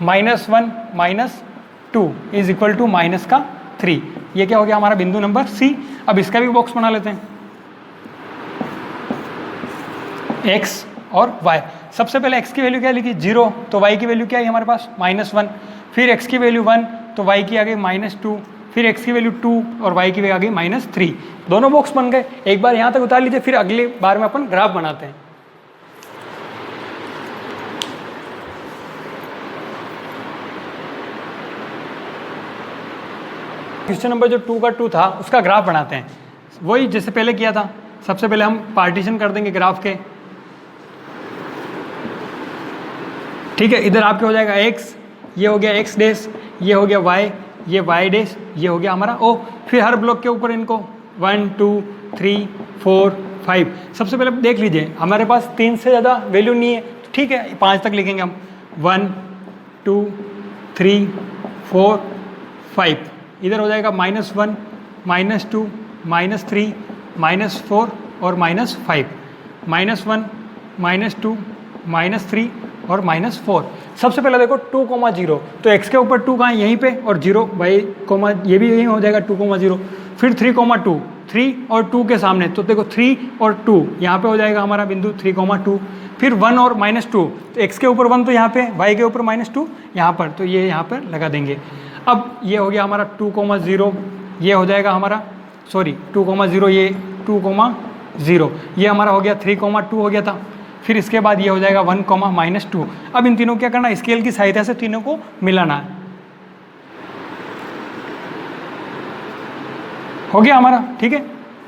-1 -2 इज इक्वल टू -3। ये क्या हो गया हमारा बिंदु नंबर C। अब इसका भी बॉक्स बना लेते हैं, x और y। सबसे पहले x की वैल्यू क्या लिखी 0, तो y की वैल्यू क्या है हमारे पास -1, फिर x की वैल्यू 1, तो y की आ गई -2, फिर x की वैल्यू 2 और y की वैल्यू आ गई -3। दोनों बॉक्स बन गए। एक बार यहाँ तक उतार लीजिए, फिर अगली बार में अपन ग्राफ बनाते हैं। क्वेश्चन नंबर जो 2 का 2 था उसका ग्राफ बनाते हैं, वही जैसे पहले किया था। सबसे पहले हम पार्टीशन कर देंगे ग्राफ के, ठीक है। इधर आपके हो जाएगा x, ये हो गया x डैश, ये हो गया y, ये y डैश, ये हो गया हमारा o। फिर हर ब्लॉक के ऊपर इनको 1 2 3 4 5। सबसे पहले देख लीजिए हमारे पास 3 से ज़्यादा वैल्यू नहीं है, ठीक है, 5 तक लिखेंगे हम, 1 2 3 4 5। इधर हो जाएगा -1 -2 -3 -4 और -5, -1 -2 -3 और -4। सबसे पहले देखो 2, 0, तो x के ऊपर 2 कहाँ है, यहीं पे, और 0 y, ये भी यहीं हो जाएगा 2, 0। फिर 3, 2, 3 और 2 के सामने, तो देखो 3 और 2 यहाँ पे हो जाएगा हमारा बिंदु 3, 2। फिर 1 और -2, तो x के ऊपर 1 तो यहाँ पे, y के ऊपर -2 यहाँ पर, तो ये यहाँ पर लगा देंगे। अब ये हो गया हमारा 2, 0, ये हो जाएगा हमारा, सॉरी 2, 0, ये 2, 0, ये हमारा हो गया 3, 2 हो गया था। फिर इसके बाद ये हो जाएगा 1, -2। अब इन तीनों को क्या करना, स्केल की सहायता से तीनों को मिलाना है। हो गया हमारा, ठीक है,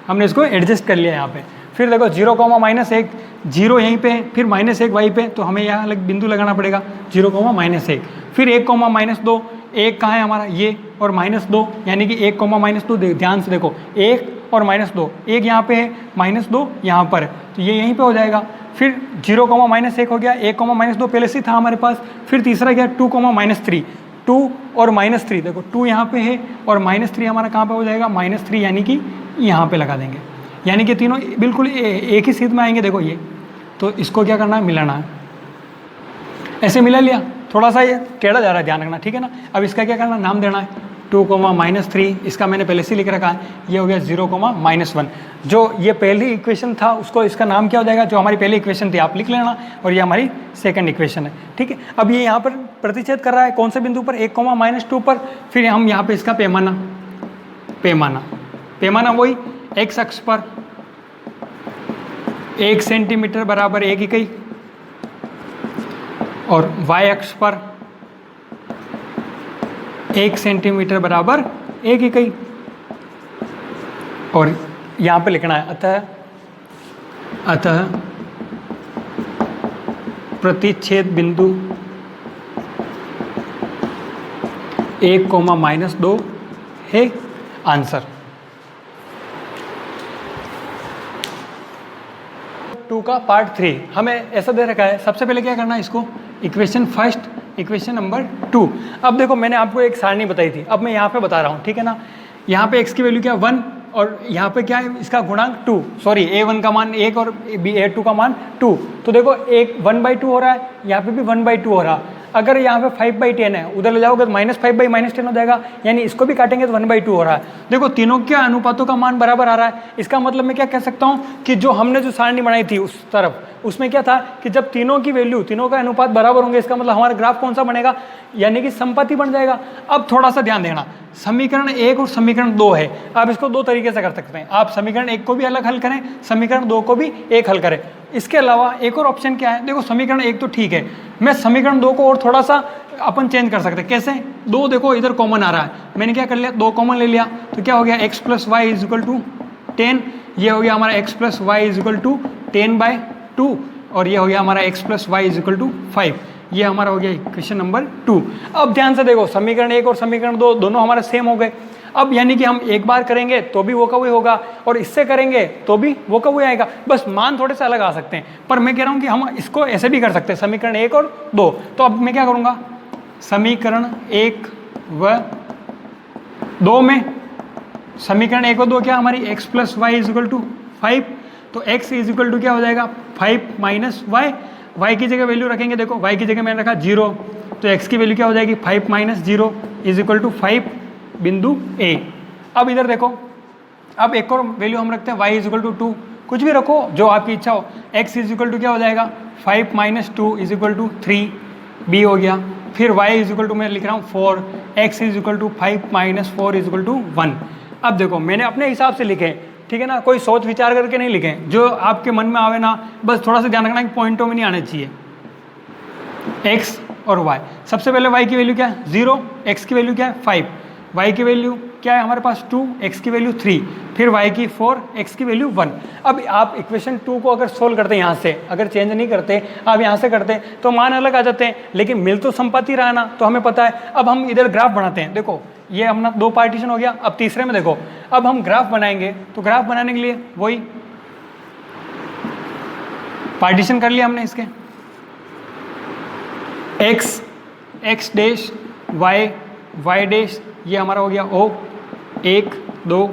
हमने इसको एडजस्ट कर लिया यहाँ पे। फिर देखो 0, -1, 0 यहीं पे, फिर -1 वाई पे, तो हमें यहाँ बिंदु लगाना पड़ेगा 0, -1। फिर 1, -2, 1 कहाँ है हमारा, ये, और -2, यानी कि 1, -2, ध्यान से देखो 1 और -2, 1 यहाँ पे है, -2 यहाँ पर है, तो ये यहीं पे हो जाएगा। फिर 0, -1 हो गया, 1, -2 पहले से था हमारे पास। फिर तीसरा क्या, 2, -3, 2 और -3, देखो 2 यहाँ पे है और -3 हमारा कहाँ पे हो जाएगा -3, यानी कि यहाँ पे लगा देंगे, यानी कि तीनों बिल्कुल एक ही सीध में आएंगे। देखो ये, तो इसको क्या करना है, मिलाना है। ऐसे मिला लिया, थोड़ा सा ये टेढ़ा जा रहा है, ध्यान रखना, ठीक है ना। अब इसका क्या करना, नाम देना है 2, -3, इसका मैंने पहले से लिख रखा है, ये हो गया 0, -1। जो ये पहली इक्वेशन था उसको, इसका नाम क्या हो जाएगा, जो हमारी पहली इक्वेशन थी आप लिख लेना, और ये हमारी सेकंड इक्वेशन है, ठीक है। अब ये यहाँ पर प्रतिच्छेद कर रहा है कौन से बिंदु पर, 1, -2 पर। फिर हम यहाँ पे इसका पैमाना वही x अक्ष पर 1 सेंटीमीटर बराबर 1 इकाई, और y अक्ष पर 1 सेंटीमीटर बराबर 1 इकाई, और यहाँ पे लिखना है अतः प्रतिच्छेद बिंदु 1, -2 है आंसर। 2 का पार्ट 3 हमें ऐसा दे रखा है। सबसे पहले क्या करना है, इसको इक्वेशन फर्स्ट, इक्वेशन नंबर 2। अब देखो मैंने आपको एक सारणी बताई थी, अब मैं यहाँ पे बता रहा हूँ, ठीक है ना। यहाँ पे x की वैल्यू क्या 1 और यहाँ पे क्या है इसका गुणांक 2, सॉरी a1 का मान 1 और a2 का मान 2। तो देखो एक 1/2 हो रहा है, यहाँ पे भी 1/2 हो रहा है। अगर यहाँ पे 5/10 है, उधर ले जाओगे तो -5/-10 हो जाएगा, यानी इसको भी काटेंगे तो 1/2 हो रहा है। देखो तीनों के अनुपातों का मान बराबर आ रहा है। इसका मतलब मैं क्या कह सकता हूँ कि जो हमने जो सारणी बनाई थी उस तरफ, उसमें क्या था कि जब तीनों की वैल्यू, तीनों का अनुपात बराबर होंगे, इसका मतलब हमारा ग्राफ कौन सा बनेगा, यानी कि समपाती बन जाएगा। अब थोड़ा सा ध्यान देना, समीकरण 1 और समीकरण 2 है। आप इसको दो तरीके से कर सकते हैं, आप समीकरण 1 को भी अलग हल करें, समीकरण 2 को भी एक हल करें। इसके अलावा एक और ऑप्शन क्या है, देखो समीकरण 1 तो ठीक है, मैं समीकरण 2 को और थोड़ा सा अपन चेंज कर सकते हैं। कैसे, 2 देखो इधर कॉमन आ रहा है, मैंने क्या कर लिया 2 कॉमन ले लिया, तो क्या हो गया x + y = 10, ये हो गया हमारा x + y = 10/2, और ये हो गया हमारा x + y = 5। ये हमारा हो गया इक्वेशन नंबर 2। अब ध्यान से देखो, समीकरण 1 और समीकरण 2 दोनों हमारे सेम हो गए। अब यानी कि हम एक बार करेंगे तो भी वो का वही होगा, और इससे करेंगे तो भी वो का वही आएगा, बस मान थोड़े से अलग आ सकते हैं। पर मैं कह रहा हूँ कि हम इसको ऐसे भी कर सकते हैं, समीकरण 1 और 2। तो अब मैं क्या करूँगा, समीकरण 1 व 2 में, समीकरण 1 और 2 क्या हमारी x + y = 5, तो x = क्या हो जाएगा 5 - y, y की जगह वैल्यू रखेंगे, देखो y की जगह मैंने रखा 0, तो x की वैल्यू क्या हो जाएगी 5 - 0 = 5 बिंदु A। अब इधर देखो, अब एक और वैल्यू हम रखते हैं y = 2, कुछ भी रखो जो आपकी इच्छा हो। x = क्या हो जाएगा 5 - 2 = 3, b हो गया। फिर y = मैं लिख रहा हूँ 4, x = 5 - 4 = 1। अब देखो मैंने अपने हिसाब से लिखे, ठीक है ना, कोई सोच विचार करके नहीं लिखे, जो आपके मन में आवे ना, बस थोड़ा सा ध्यान रखना कि पॉइंटों में नहीं आने चाहिए। x और y, सबसे पहले y की वैल्यू क्या है 0, x की वैल्यू क्या है 5, y की वैल्यू क्या है हमारे पास 2, x की वैल्यू 3, फिर y की 4, x की वैल्यू 1। अब आप इक्वेशन 2 को अगर सोल्व करते हैं यहाँ से, अगर चेंज नहीं करते आप यहाँ से करते तो मान अलग आ जाते हैं, लेकिन मिल तो संपाती रहा ना, तो हमें पता है। अब हम इधर ग्राफ बनाते हैं, देखो ये अपना 2 पार्टीशन हो गया। अब तीसरे में देखो, अब हम ग्राफ बनाएंगे, तो ग्राफ बनाने के लिए वही पार्टीशन कर लिया हमने इसके, x डैश y डैश, ये हमारा हो गया O, 1 2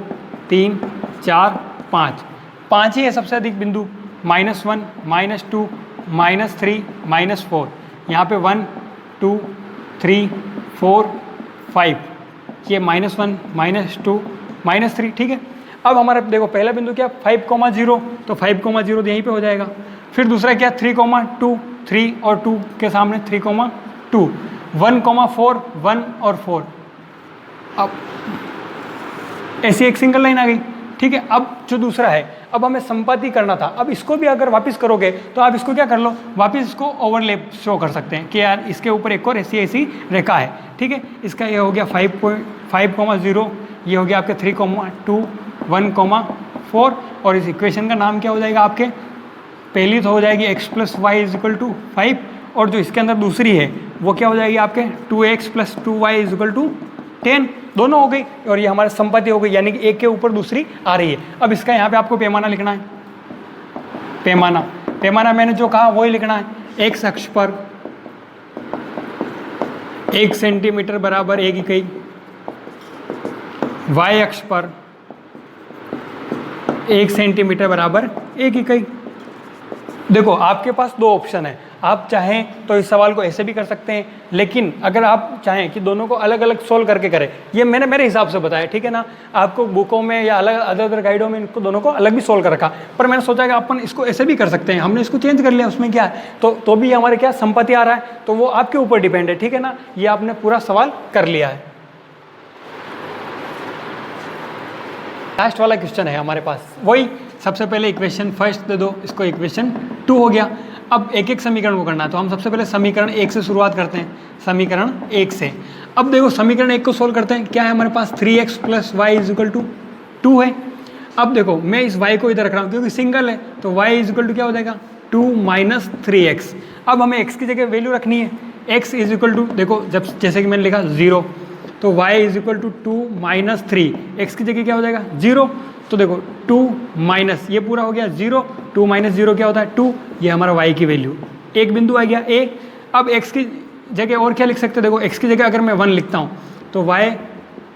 3 4 5, 5 ही है सबसे अधिक बिंदु, -1 -2 -3 -4, यहाँ पे 1 2 3 4 5, ये -1 -2 -3, ठीक है। अब हमारा देखो पहला बिंदु क्या 5,0, तो 5,0 यहीं पे हो जाएगा। फिर दूसरा क्या 3,2, 3 और 2 के सामने 3,2, 1,4 1 और 4। अब ऐसी एक सिंगल लाइन आ गई, ठीक है। अब जो दूसरा है, अब हमें संपाती करना था। अब इसको भी अगर वापस करोगे तो आप इसको क्या कर लो, वापस इसको ओवरलैप शो कर सकते हैं कि यार इसके ऊपर एक और ऐसी रेखा है, ठीक है। इसका ये हो गया 5,0, ये हो गया आपके 3,2 1,4, और इस इक्वेशन का नाम क्या हो जाएगा आपके, पहली तो हो जाएगी x + y = 5, और जो इसके अंदर दूसरी है वो क्या हो जाएगी आपके 2x + 2y = 10, दोनों हो गई, और ये हमारे संपत्ति हो गई, यानी कि एक के ऊपर दूसरी आ रही है। अब इसका यहाँ पे आपको पैमाना लिखना है, पैमाना मैंने जो कहा वही लिखना है। x अक्ष पर 1 सेंटीमीटर बराबर 1 इकाई, y अक्ष पर 1 सेंटीमीटर बराबर 1 इकाई। देखो आपके पास 2 ऑप्शन है, आप चाहें तो इस सवाल को ऐसे भी कर सकते हैं, लेकिन अगर आप चाहें कि दोनों को अलग अलग सोल्व करके करें, ये मैंने मेरे हिसाब से बताया, ठीक है ना। आपको बुकों में या अलग अदर गाइडों में इनको दोनों को अलग भी सोल्व कर रखा, पर मैंने सोचा कि अपन इसको ऐसे भी कर सकते हैं, हमने इसको चेंज कर लिया, उसमें क्या है, तो भी हमारे क्या संपत्ति आ रहा है, तो वो आपके ऊपर डिपेंड है, ठीक है ना। ये आपने पूरा सवाल कर लिया है। लास्ट वाला क्वेश्चन है हमारे पास, वही सबसे पहले इक्वेशन फर्स्ट दे दो, इसको इक्वेशन 2 हो गया। अब एक एक समीकरण को करना है, तो हम सबसे पहले समीकरण 1 से शुरुआत करते हैं, समीकरण 1 से। अब देखो समीकरण 1 को सोल्व करते हैं, क्या है हमारे पास 3x + y = 2 है। अब देखो मैं इस y को इधर रख रहा हूँ क्योंकि सिंगल है, तो y = क्या हो जाएगा 2 - 3x। अब हमें x की जगह वैल्यू रखनी है, x = देखो जब जैसे कि मैंने लिखा 0, तो y = 2 - 3, x की जगह क्या हो जाएगा 0, तो देखो 2 माइनस ये पूरा हो गया 0, 2 - 0 क्या होता है 2, ये हमारा y की वैल्यू, एक बिंदु आ गया a। अब x की जगह और क्या लिख सकते हैं, देखो x की जगह अगर मैं 1 लिखता हूँ तो y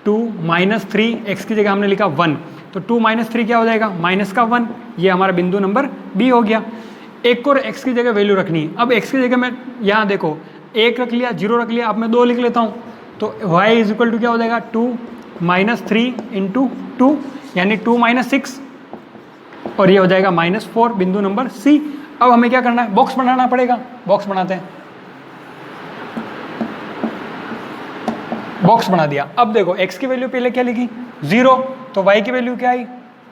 2 - 3, x की जगह हमने लिखा 1, तो 2 - 3 क्या हो जाएगा -1, ये हमारा बिंदु नंबर b हो गया। एक और x की जगह वैल्यू रखनी है। अब x की जगह मैं यहाँ देखो 1 रख लिया, 0 रख लिया, अब मैं 2 लिख लेता हूँ, तो y = क्या हो जाएगा 2 - 3 × 2, यानी 2 - 6, और ये हो जाएगा -4, बिंदु नंबर c। अब हमें क्या करना है, बॉक्स बनाना पड़ेगा, बॉक्स बनाते हैं, बॉक्स बना दिया। अब देखो x की वैल्यू पहले क्या लिखी 0, तो y की वैल्यू क्या आई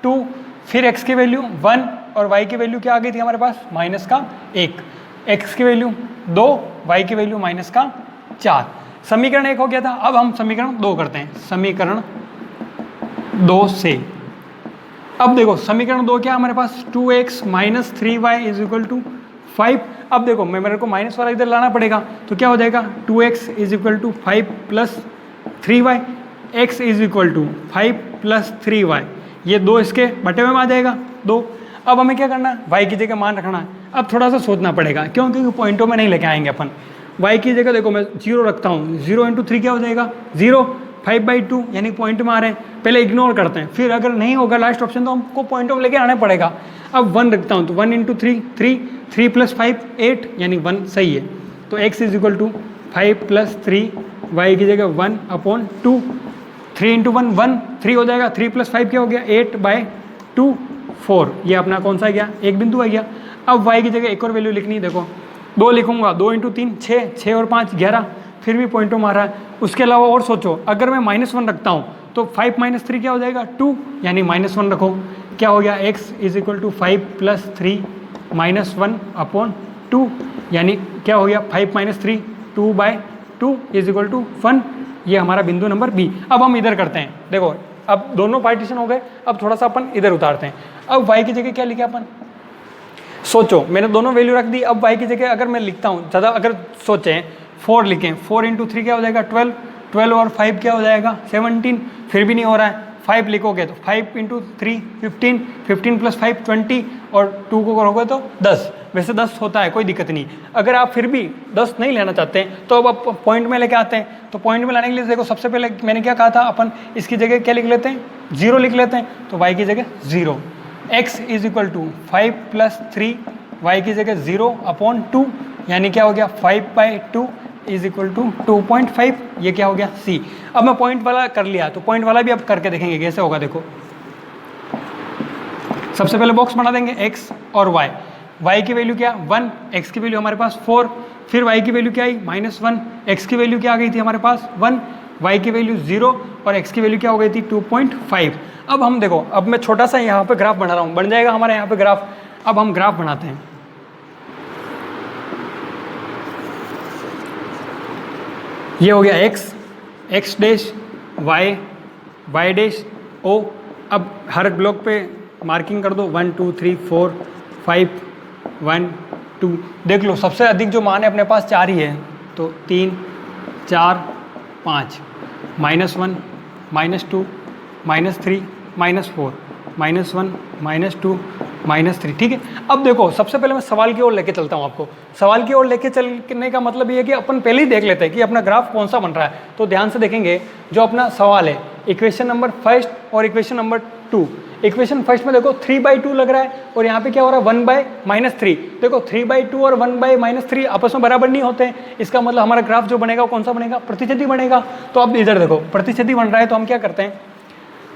2, फिर x की वैल्यू 1 और y की वैल्यू क्या आ गई थी हमारे पास -1, x की वैल्यू 2, y की वैल्यू -4। समीकरण 1 हो गया था। अब हम समीकरण 2 करते हैं, समीकरण 2 से। अब देखो समीकरण 2 क्या है हमारे पास 2x - 3y = 5। अब देखो मेरे को माइनस वाला इधर लाना पड़ेगा, तो क्या हो जाएगा 2x = 5 + 3y, x = 5 + 3y, ये 2 इसके बटे में आ जाएगा 2। अब हमें क्या करना है, y की जगह मान रखना है। अब थोड़ा सा सोचना पड़ेगा, क्यों, क्योंकि पॉइंटों में नहीं लेके आएंगे अपन। y की जगह देखो मैं 0 रखता हूँ, 0 × 3 क्या हो जाएगा 0, 5/2 यानी पॉइंट में आ रहे हैं, पहले इग्नोर करते हैं, फिर अगर नहीं होगा लास्ट ऑप्शन तो हमको पॉइंटों में लेके आना पड़ेगा। अब 1 रखता हूँ, तो 1 × 3 3, 3 + 5 8, यानी 1 सही है। तो x = 5 + 3, y की जगह 1/2, 3 × 1 1, 3 हो जाएगा, 3 + 5 क्या हो गया 8/2, 4, ये अपना कौन सा गया, एक बिंदु आ गया। अब y की जगह एक और वैल्यू लिखनी है, देखो 2 लिखूंगा, 2 × 3 6, 6 और 5 11, फिर भी पॉइंटों मारा है। उसके अलावा और सोचो, अगर मैं -1 रखता हूँ तो 5 - 3 क्या हो जाएगा 2, यानी -1 रखो, क्या हो गया x = 5 + 3 -1/2, यानी क्या हो गया 5 - 3 2/2 = 1, ये हमारा बिंदु नंबर बी। अब हम इधर करते हैं, देखो अब दोनों पार्टीशन हो गए, अब थोड़ा सा अपन इधर उतारते हैं। अब y की जगह क्या लिखा अपन, सोचो मैंने दोनों वैल्यू रख दी। अब y की जगह अगर मैं लिखता हूँ, ज़्यादा अगर सोचें 4 लिखें, 4 × 3 क्या हो जाएगा 12, 12 और 5 क्या हो जाएगा 17, फिर भी नहीं हो रहा है, 5 लिखोगे तो 5 × 3 15, 15 + 5 20, और 2 को करोगे तो 10। वैसे 10 होता है, कोई दिक्कत नहीं। अगर आप फिर भी 10 नहीं लेना चाहते हैं तो अब आप पॉइंट में लेके आते हैं। तो पॉइंट में लाने के लिए देखो सबसे पहले मैंने क्या कहा था, अपन इसकी जगह क्या लिख लेते हैं 0 लिख लेते हैं, तो y की जगह 0, x = 5 + 3, y की जगह 0/2, यानी क्या हो गया 5/2 = 2.5, ये क्या हो गया c। अब मैं पॉइंट वाला कर लिया, तो पॉइंट वाला भी अब करके देखेंगे कैसे होगा। देखो सबसे पहले बॉक्स बना देंगे x और y की वैल्यू क्या 1, x की वैल्यू हमारे पास 4, फिर y की वैल्यू क्या आई -1, x की वैल्यू क्या आ गई थी हमारे पास 1, y की वैल्यू 0 और x की वैल्यू क्या हो गई थी 2.5। अब हम देखो, अब मैं छोटा सा यहाँ पे ग्राफ बना रहा हूँ, बन जाएगा हमारे यहाँ पे ग्राफ। अब हम ग्राफ बनाते हैं, ये हो गया x dash y, y dash o। अब हर ब्लॉक पे मार्किंग कर दो 1 2 3 4 5 1 2, देख लो सबसे अधिक जो मान है अपने पास 4 ही है, तो 3 4 5, -1 -2 -3 -4 -1 -2 -3, ठीक है। अब देखो सबसे पहले मैं सवाल की ओर लेके चलता हूँ आपको। सवाल की ओर लेके चलने का मतलब ये है कि अपन पहले ही देख लेते हैं कि अपना ग्राफ कौन सा बन रहा है। तो ध्यान से देखेंगे, जो अपना सवाल है इक्वेशन नंबर 1 और इक्वेशन नंबर 2। इक्वेशन 1 में देखो 3/2 लग रहा है, और यहाँ पे क्या हो रहा है 1/-3। देखो 3/2 और 1/-3 आपस में बराबर नहीं होते हैं, इसका मतलब हमारा ग्राफ जो बनेगा कौन सा बनेगा, प्रतिच्छेदी बनेगा। तो अब इधर देखो प्रतिच्छेदी बन रहा है, तो हम क्या करते हैं,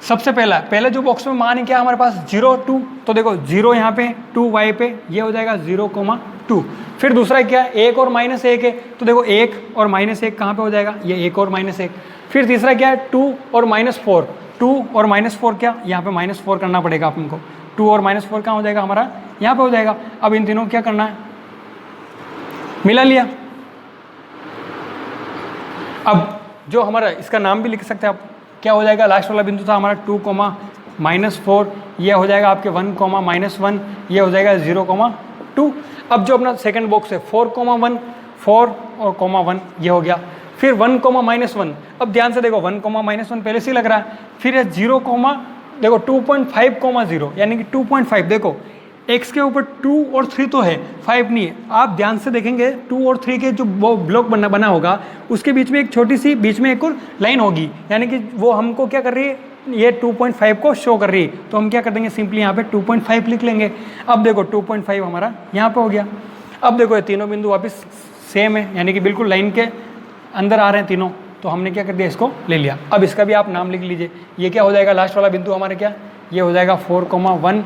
सबसे पहले जो बॉक्स में मान है क्या हमारे पास 0 2, तो देखो 0 यहाँ पे 2 y पे, ये हो जाएगा 0,2। फिर दूसरा क्या है 1 और -1 है, तो देखो 1 और -1 कहाँ पे हो जाएगा, ये 1 और -1। फिर तीसरा क्या है 2 और -4, 2 और -4 क्या, यहाँ पे -4 करना पड़ेगा अपन को, 2 और -4 कहाँ हो जाएगा हमारा, यहाँ पे हो जाएगा। अब इन तीनों क्या करना है, मिला लिया। अब जो हमारा इसका नाम भी लिख सकते हैं आप, क्या हो जाएगा, लास्ट वाला बिंदु था हमारा 2, -4, ये हो जाएगा आपके 1, -1, ये हो जाएगा 0, 2। अब जो अपना सेकंड बॉक्स है 4, 1, 4 और 1 ये हो गया। फिर 1, -1, अब ध्यान से देखो 1, -1 पहले से ही लग रहा है। फिर है 0, देखो 2.5, 0 यानी कि 2.5। देखो x के ऊपर 2 और 3 तो है, 5 नहीं है। आप ध्यान से देखेंगे 2 और 3 के जो ब्लॉक बना होगा उसके बीच में एक छोटी सी बीच में एक और लाइन होगी, यानी कि वो हमको क्या कर रही है, ये 2.5 को शो कर रही है। तो हम क्या कर देंगे, सिंपली यहाँ पे 2.5 लिख लेंगे। अब देखो 2.5 हमारा यहाँ पे हो गया। अब देखो ये तीनों बिंदु वापस सेम है, यानी कि बिल्कुल लाइन के अंदर आ रहे हैं तीनों। तो हमने क्या कर दिया, इसको ले लिया। अब इसका भी आप नाम लिख लीजिए। ये क्या हो जाएगा, लास्ट वाला बिंदु हमारे क्या, ये हो जाएगा 4, 1,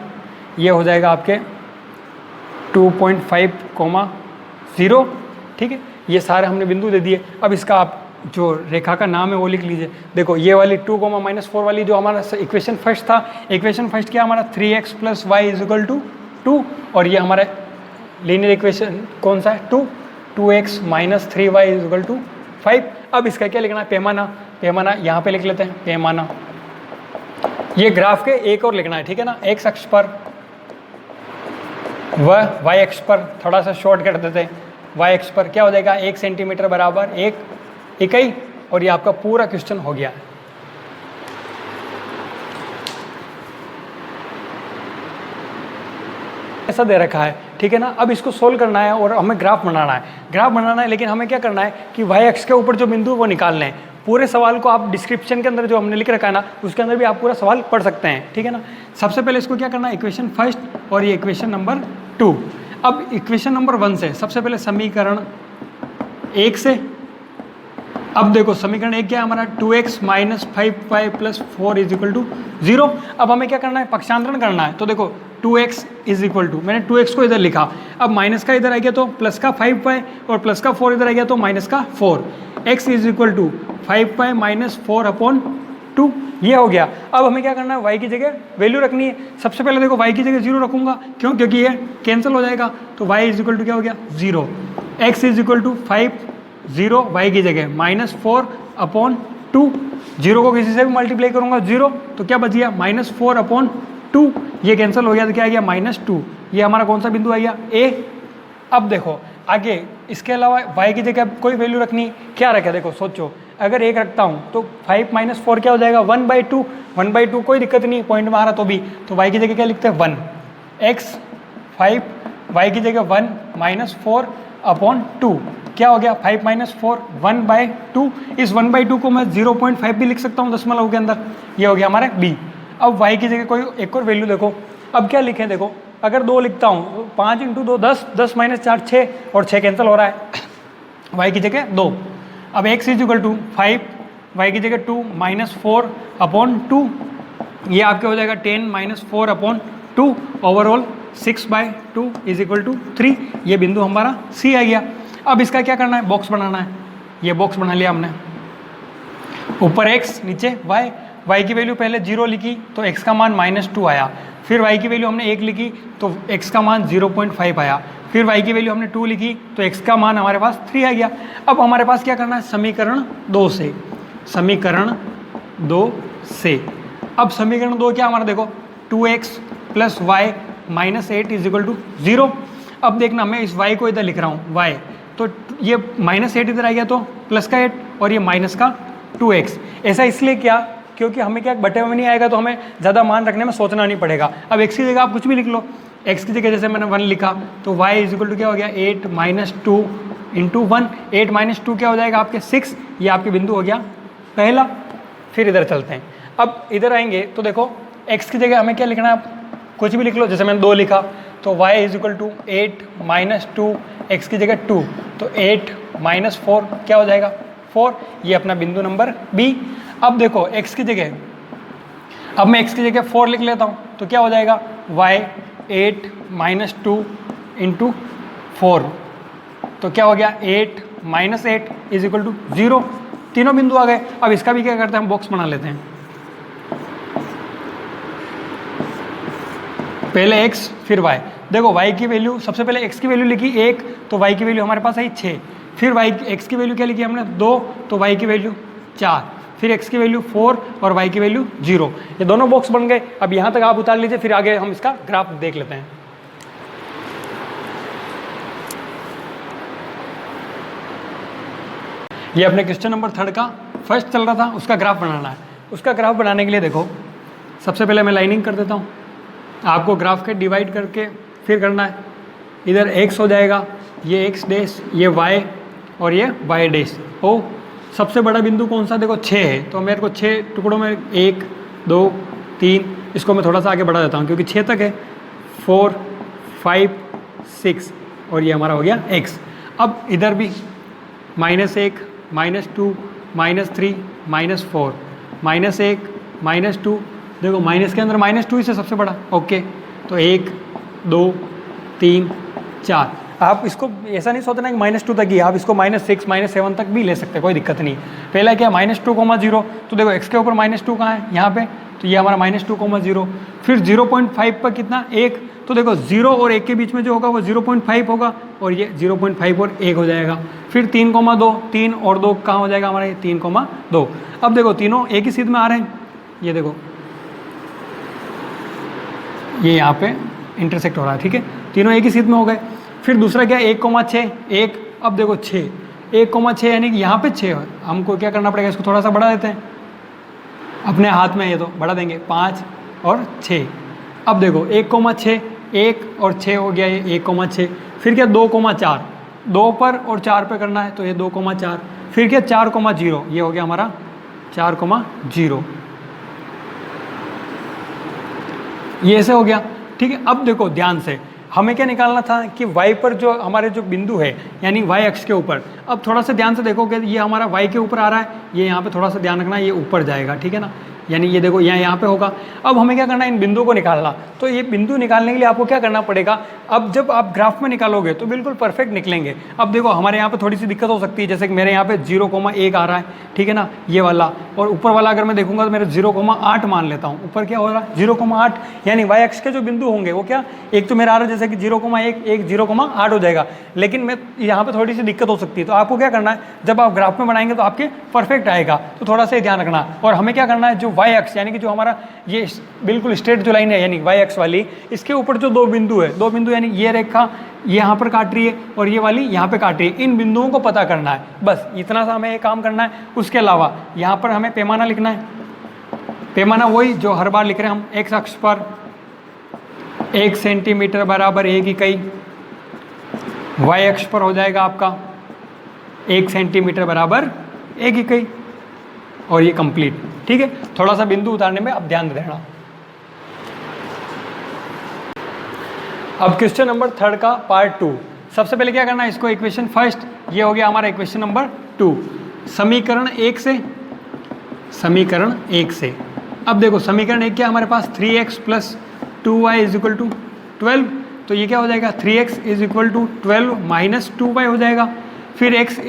ये हो जाएगा आपके 2.5, 0। ठीक है, ये सारे हमने बिंदु दे दिए। अब इसका आप जो रेखा का नाम है वो लिख लीजिए। देखो ये वाली 2, -4 वाली जो हमारा इक्वेशन फर्स्ट था, इक्वेशन फर्स्ट क्या हमारा 3x + y = 2, और ये हमारा लीनियर इक्वेशन कौन सा है 2, 2x - 3y = 5। अब इसका क्या लिखना है, पैमाना यहाँ पे लिख लेते हैं, पैमाना। ये ग्राफ के एक और लिखना है, ठीक है ना, x अक्ष पर व y अक्ष पर, थोड़ा सा शॉर्ट कर देते हैं। y अक्ष पर क्या हो जाएगा, 1 सेंटीमीटर बराबर 1 इकाई, और ये आपका पूरा क्वेश्चन हो गया। ऐसा दे रखा है, ठीक है ना। अब इसको सोल्व करना है और हमें ग्राफ बनाना है, लेकिन हमें क्या करना है कि y अक्ष के ऊपर जो बिंदु वो निकालने हैं। पूरे सवाल को आप डिस्क्रिप्शन के अंदर जो हमने लिख रखा है ना, उसके अंदर भी आप पूरा सवाल पढ़ सकते हैं, ठीक है ना। सबसे पहले इसको क्या करना है, इक्वेशन फर्स्ट और ये इक्वेशन नंबर 2। अब इक्वेशन नंबर 1 से सबसे पहले समीकरण 1 से, अब देखो समीकरण 1 क्या है हमारा, 2x - 5y + 4 = 0। अब हमें क्या करना है, पक्षांतरण करना है। तो देखो 2x = मैंने 2x को इधर लिखा, अब माइनस का इधर आ गया तो प्लस का 5y, और प्लस का 4 इधर आ गया तो माइनस का 4। x = 5y - 4/2, ये हो गया। अब हमें क्या करना है, y की जगह वैल्यू रखनी है। सबसे पहले देखो y की जगह 0 रखूंगा, क्यों, क्योंकि ये कैंसिल हो जाएगा। तो y = क्या हो गया, 0। x = 5, 0 y की जगह -4/2, 0 को किसी से भी मल्टीप्लाई करूंगा 0, तो क्या बच गया, -4/2, ये कैंसिल हो गया तो क्या आ गया, -2। ये हमारा कौन सा बिंदु आ गया, a। अब देखो आगे इसके अलावा y की जगह कोई वैल्यू रखनी, क्या रखे, देखो सोचो, अगर 1 रखता हूँ तो 5 - 4 क्या हो जाएगा, 1/2। 1/2 कोई दिक्कत नहीं, पॉइंट में आ रहा तो भी, तो y की जगह क्या लिखते हैं, 1। x 5, y की जगह 1 - 4/2, क्या हो गया, 5 - 4 1/2। इस 1/2 को मैं 0.5 भी लिख सकता हूँ दशमलव के अंदर, ये हो गया हमारा b। अब y की जगह कोई एक और वैल्यू देखो, अब क्या लिखें, देखो अगर 2 लिखता हूँ, 5 × 2 10, 10 - 4 6, और 6 कैंसिल हो रहा है, y की जगह 2। अब x = 5, y की जगह 2 - 4/2, ये आपके हो जाएगा 10 - 4/2, ओवरऑल 6/2 = 3। ये बिंदु हमारा C आ गया। अब इसका क्या करना है, बॉक्स बनाना है। ये बॉक्स बना लिया हमने, ऊपर x नीचे y की वैल्यू पहले 0 लिखी तो x का मान -2 आया। फिर y की वैल्यू हमने 1 लिखी तो x का मान 0.5 आया। फिर y की वैल्यू हमने 2 लिखी तो x का मान हमारे पास 3 आ गया। अब हमारे पास क्या करना है, समीकरण 2 से, समीकरण 2 से। अब समीकरण 2 क्या हमारा, देखो 2x + y - 8 = 0। अब देखना मैं इस y को इधर लिख रहा हूँ y, तो ये -8 इधर आ गया तो प्लस का 8, और ये माइनस का 2x। ऐसा इसलिए क्या, क्योंकि हमें क्या बटे में नहीं आएगा तो हमें ज़्यादा मान रखने में सोचना नहीं पड़ेगा। अब x की जगह आप कुछ भी लिख लो, x की जगह जैसे मैंने 1 लिखा तो y = क्या हो गया, 8 - 2 × 1, 8 - 2 क्या हो जाएगा आपके 6, ये आपके बिंदु हो गया पहला। फिर इधर चलते हैं, अब इधर आएंगे तो देखो x की जगह हमें क्या लिखना है, कुछ भी लिख लो, जैसे मैंने 2 लिखा तो y = 8 - 2, x की जगह 2, तो 8 - 4 क्या हो जाएगा, 4, ये अपना बिंदु नंबर B। अब देखो x की जगह, अब मैं x की जगह 4 लिख लेता हूँ तो क्या हो जाएगा, y 8 - 2 × 4, तो क्या हो गया, 8 - 8 = 0। तीनों बिंदु आ गए। अब इसका भी क्या करते हैं, हम बॉक्स बना लेते हैं। पहले x फिर y। देखो y की वैल्यू, सबसे पहले x की वैल्यू लिखी 1, तो y की वैल्यू हमारे पास आई 6। फिर x की वैल्यू क्या लिखी हमने 2, तो y की वैल्यू 4। फिर x की वैल्यू 4 और y की वैल्यू 0। ये दोनों बॉक्स बन गए। अब यहाँ तक आप उतार लीजिए, फिर आगे हम इसका ग्राफ देख लेते हैं। ये अपने क्वेश्चन नंबर 3 का फर्स्ट चल रहा था, उसका ग्राफ बनाना है। उसका ग्राफ बनाने के लिए देखो, सबसे पहले मैं लाइनिंग कर देता हूँ। आपको ग्राफ के डिवाइड करके फिर करना है। इधर x हो जाएगा, ये x डैश, ये y और ये y डैश। ओ सबसे बड़ा बिंदु कौन सा? देखो 6 है, तो मेरे को 6 टुकड़ों में 1 2 3, इसको मैं थोड़ा सा आगे बढ़ा देता हूँ क्योंकि 6 तक है। 4 5 6 और ये हमारा हो गया x। अब इधर भी -1 -2 -3 -4 -1 -2, देखो माइनस के अंदर -2 ही से सबसे बड़ा। ओके, तो 1 2 3 4। आप इसको ऐसा नहीं सोचना कि -2 तक ही, आप इसको -6 -7 तक भी ले सकते हैं, कोई दिक्कत नहीं। पहला क्या -2, 0, तो देखो x के ऊपर -2 कहाँ है? यहाँ पे, तो ये हमारा -2, 0। फिर 0.5 पर कितना? 1, तो देखो 0 और 1 के बीच में जो होगा वो 0.5 होगा, और ये 0.5 और 1 हो जाएगा। फिर 3,2, 3 और 2 कहाँ हो जाएगा हमारा? ये 3,2। अब देखो तीनों एक ही सीध में आ रहे हैं, ये देखो ये यहाँ पे इंटरसेक्ट हो रहा है, ठीक है, तीनों एक ही सीध में हो गए। फिर दूसरा क्या? 1,6 1। अब देखो 6 1,6 यानी कि यहाँ पे 6 है, हमको क्या करना पड़ेगा? इसको थोड़ा सा बढ़ा देते हैं, अपने हाथ में, ये तो बढ़ा देंगे 5 और 6। अब देखो 1,6 1 और 6 हो गया, ये 1,6। फिर क्या? 2,4, 2 पर और 4 पे करना है, तो ये 2,4। फिर क्या? 4,0, ये हो गया हमारा 4,0, ये ऐसे हो गया, ठीक है। अब देखो ध्यान से, हमें क्या निकालना था कि y पर जो हमारे जो बिंदु है, यानी y अक्ष के ऊपर। अब थोड़ा सा ध्यान से देखोगे, ये हमारा y के ऊपर आ रहा है, ये यहाँ पे थोड़ा सा ध्यान रखना, ये ऊपर जाएगा, ठीक है ना, यानी ये देखो यहाँ पे होगा। अब हमें क्या करना है? इन बिंदुओं को निकालना। तो ये बिंदु निकालने के लिए आपको क्या करना पड़ेगा? अब जब आप ग्राफ में निकालोगे तो बिल्कुल परफेक्ट निकलेंगे। अब देखो हमारे यहाँ पे थोड़ी सी दिक्कत हो सकती है, जैसे कि मेरे यहाँ पे 0,1 आ रहा है, ठीक है ना, ये वाला, और ऊपर वाला अगर मैं देखूंगा तो मेरे 0,8 मान लेता हूँ। ऊपर क्या हो रहा है? 0,8, यानी y अक्ष के जो बिंदु होंगे वो क्या, एक तो मेरा आ रहा है जैसे कि 0,1, एक 0,8 हो जाएगा, लेकिन मैं यहाँ पे थोड़ी सी दिक्कत हो सकती है। तो आपको क्या करना है, जब आप ग्राफ में बनाएंगे तो आपके परफेक्ट आएगा, तो थोड़ा सा ध्यान रखना। और हमें क्या करना है, जो y अक्ष यानी कि जो हमारा ये बिल्कुल स्ट्रेट जो लाइन है, यानी y अक्ष वाली, इसके ऊपर जो दो बिंदु है, दो बिंदु यानी ये रेखा यहाँ पर काट रही है और ये वाली यहाँ पे काट रही है, इन बिंदुओं को पता करना है, बस इतना सा हमें ये काम करना है। उसके अलावा यहाँ पर हमें पैमाना लिखना है। पैमाना वही जो हर बार लिख रहे हैं हम, x अक्ष पर 1 सेंटीमीटर बराबर 1 इकाई, y अक्ष पर हो जाएगा आपका 1 सेंटीमीटर बराबर 1 इकाई, और ये कंप्लीट, ठीक है। थोड़ा सा बिंदु उतारने में आप ध्यान देना। अब क्वेश्चन नंबर 3 का पार्ट 2। सबसे पहले क्या करना है, इसको इक्वेशन फर्स्ट, ये हो गया हमारा इक्वेशन नंबर 2, समीकरण 1 से, समीकरण 1 से। अब देखो समीकरण 1 क्या हमारे पास, 3x + 2y = 12, तो ये क्या हो जाएगा, 3x = 12 - 2y हो जाएगा। फिर x =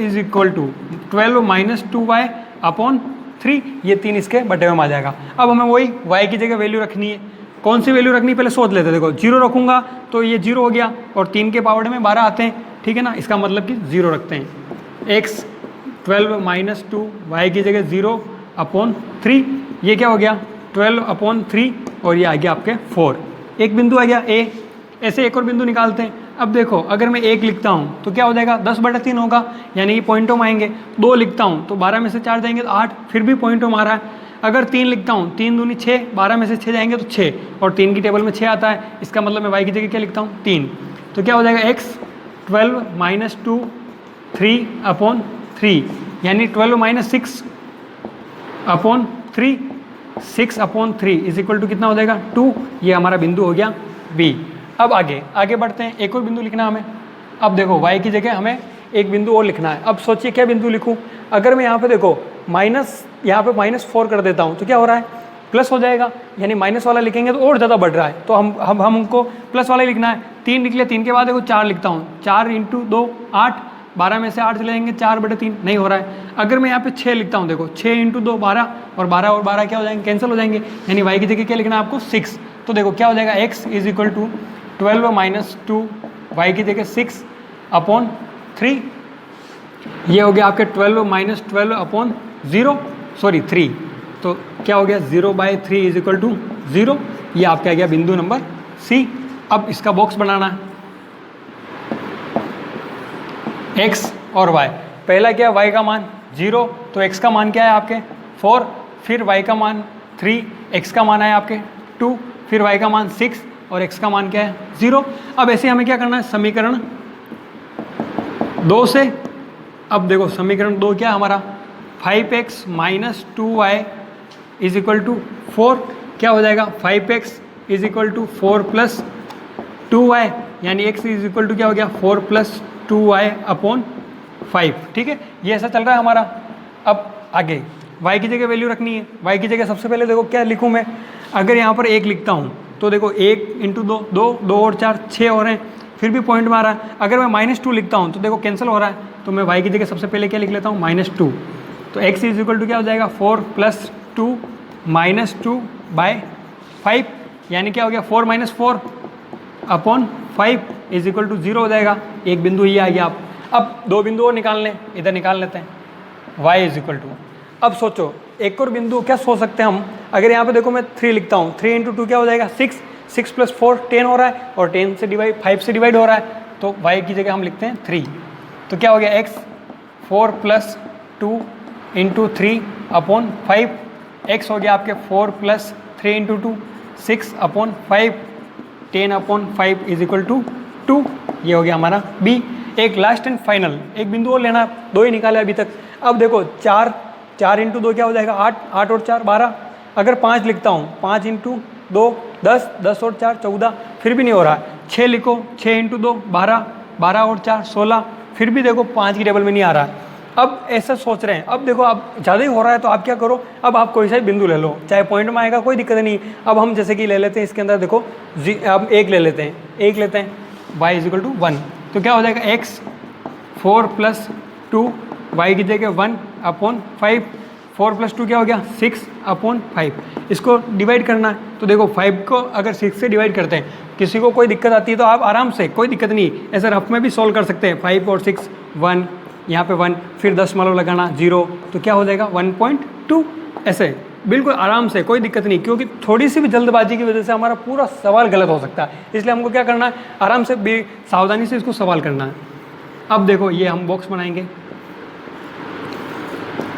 12 - 2y / 3, ये 3 इसके बटे में आ जाएगा। अब हमें वही y की जगह वैल्यू रखनी है। कौन सी वैल्यू रखनी है पहले सोच लेते हैं। देखो 0 रखूंगा तो ये 0 हो गया, और 3 के पावर में 12 आते हैं, ठीक है ना, इसका मतलब कि 0 रखते हैं। x 12 - 2, y की जगह 0/3, ये क्या हो गया 12/3, और ये आ गया आपके 4। एक बिंदु आ गया a। ऐसे एक और बिंदु निकालते हैं। अब देखो अगर मैं 1 लिखता हूँ तो क्या हो जाएगा, 10/3 होगा, यानी कि पॉइंटों में आएंगे। 2 लिखता हूँ तो 12 में से 4 जाएंगे तो 8, फिर भी पॉइंटों में आ रहा है। अगर 3 लिखता हूँ, 3 दूनी 6, 12 में से 6 जाएंगे तो 6, और 3 की टेबल में 6 आता है, इसका मतलब मैं y की जगह क्या लिखता हूँ 3। तो क्या हो जाएगा x 12 - 2 3/3, यानी 12 - 6/3, 6/3 = कितना हो जाएगा 2। ये हमारा बिंदु हो गया B। अब आगे बढ़ते हैं, एक और बिंदु लिखना हमें। अब देखो y की जगह हमें एक बिंदु और लिखना है। अब सोचिए क्या बिंदु लिखूं। अगर मैं यहाँ पे देखो यहाँ पे -4 कर देता हूँ तो क्या हो रहा है, प्लस हो जाएगा, यानी माइनस वाला लिखेंगे तो और ज़्यादा बढ़ रहा है, तो हम हमको प्लस वाला लिखना है। 3 लिख लिया, 3 के बाद देखो 4 लिखता हूँ, 4 × 2 8, 12 में से 8 चले जाएंगे, 4/3 नहीं हो रहा है। अगर मैं यहाँ पे 6 लिखता हूँ, देखो 6 × 2 12, और 12 क्या हो जाएंगे, कैंसिल हो जाएंगे, यानी y की जगह क्या लिखना है आपको 6। तो देखो क्या हो जाएगा, x is equal to 12 minus 2, y की जगह 6 अपॉन 3, ये हो गया आपके 12 माइनस 12 अपॉन 0 सॉरी 3, तो क्या हो गया 0/3 इज इक्वल टू 0, ये आपका आ गया बिंदु नंबर सी। अब इसका बॉक्स बनाना है, x और y, पहला क्या है y का मान 0, तो x का मान क्या है आपके 4, फिर y का मान 3, x का मान है आपके 2, फिर y का मान 6 और x का मान क्या है 0। अब ऐसे हमें क्या करना है, समीकरण 2 से, अब देखो समीकरण 2 क्या है हमारा, 5x minus 2y is equal to 4, क्या हो जाएगा 5x is equal to 4 plus 2y, यानी x इज इक्वल टू क्या हो गया 4 प्लस 2y अपॉन 5, ठीक है, ये ऐसा चल रहा है हमारा। अब आगे y की जगह वैल्यू रखनी है, y की जगह सबसे पहले देखो क्या लिखूँ मैं, अगर यहाँ पर 1 लिखता हूँ तो देखो 1 इंटू 2 2 और 4 6 हो रहे हैं, फिर भी पॉइंट में आ रहा है। अगर मैं -2 लिखता हूँ तो देखो कैंसिल हो रहा है, तो मैं y की जगह सबसे पहले क्या लिख लेता हूँ -2, तो x इज इक्वल टू क्या हो जाएगा 4 प्लस 2 माइनस 2/5, यानी क्या हो गया 4 minus 4 upon 5 is equal to 0 हो जाएगा, एक बिंदु ये आ गया। आप अब दो बिंदु और निकाल लें, इधर निकाल लेते हैं, y इज इक्वल टू, अब सोचो एक और बिंदु क्या सोच सकते हैं हम, अगर यहाँ पे देखो मैं 3 लिखता हूँ, 3 इंटू 2 क्या हो जाएगा 6, 6 प्लस 4 10 हो रहा है, और 10 से डिवाइड 5 से डिवाइड हो रहा है, तो y की जगह हम लिखते हैं 3, तो क्या हो गया x 4 plus 2 into 3 upon 5, x हो गया आपके 4 plus 3 into 2 6 upon 5, 10 upon 5 is equal to 2, ये हो गया हमारा b। एक लास्ट एंड फाइनल एक बिंदु और लेना, 2 ही निकाले अभी तक। अब देखो 4 इंटू 2 क्या हो जाएगा 8, 8 और 4 12, अगर 5 लिखता हूँ 5 इंटू 2 10, 10 और 4 14, फिर भी नहीं हो रहा है। 6 लिखो, 6 इंटू 2 12, 12 और 4 16, फिर भी देखो 5 की टेबल में नहीं आ रहा है। अब ऐसा सोच रहे हैं, अब देखो अब ज़्यादा ही हो रहा है, तो आप क्या करो, अब आप कोई सा भी बिंदु ले लो, चाहे पॉइंट में आएगा कोई दिक्कत नहीं। अब हम जैसे कि ले लेते हैं इसके अंदर देखो अब 1 ले लेते हैं, 1 लेते हैं, y इज इक्वल टू 1, तो क्या हो जाएगा x 4 प्लस 2, y की जगह 1 अपॉन 5, 4 प्लस 2 क्या हो गया 6 अपॉन 5, इसको डिवाइड करना है, तो देखो 5 को अगर 6 से डिवाइड करते हैं, किसी को कोई दिक्कत आती है तो आप आराम से, कोई दिक्कत नहीं, ऐसे रफ में भी सॉल्व कर सकते हैं। 5 और 6 1, यहाँ पे 1, फिर 10 लगाना 0, तो क्या हो जाएगा 1.2, ऐसे बिल्कुल आराम से, कोई दिक्कत नहीं, क्योंकि थोड़ी सी भी जल्दबाजी की वजह से हमारा पूरा सवाल गलत हो सकता है, इसलिए हमको क्या करना है, आराम से सावधानी से इसको सवाल करना है। अब देखो ये हम बॉक्स बनाएंगे,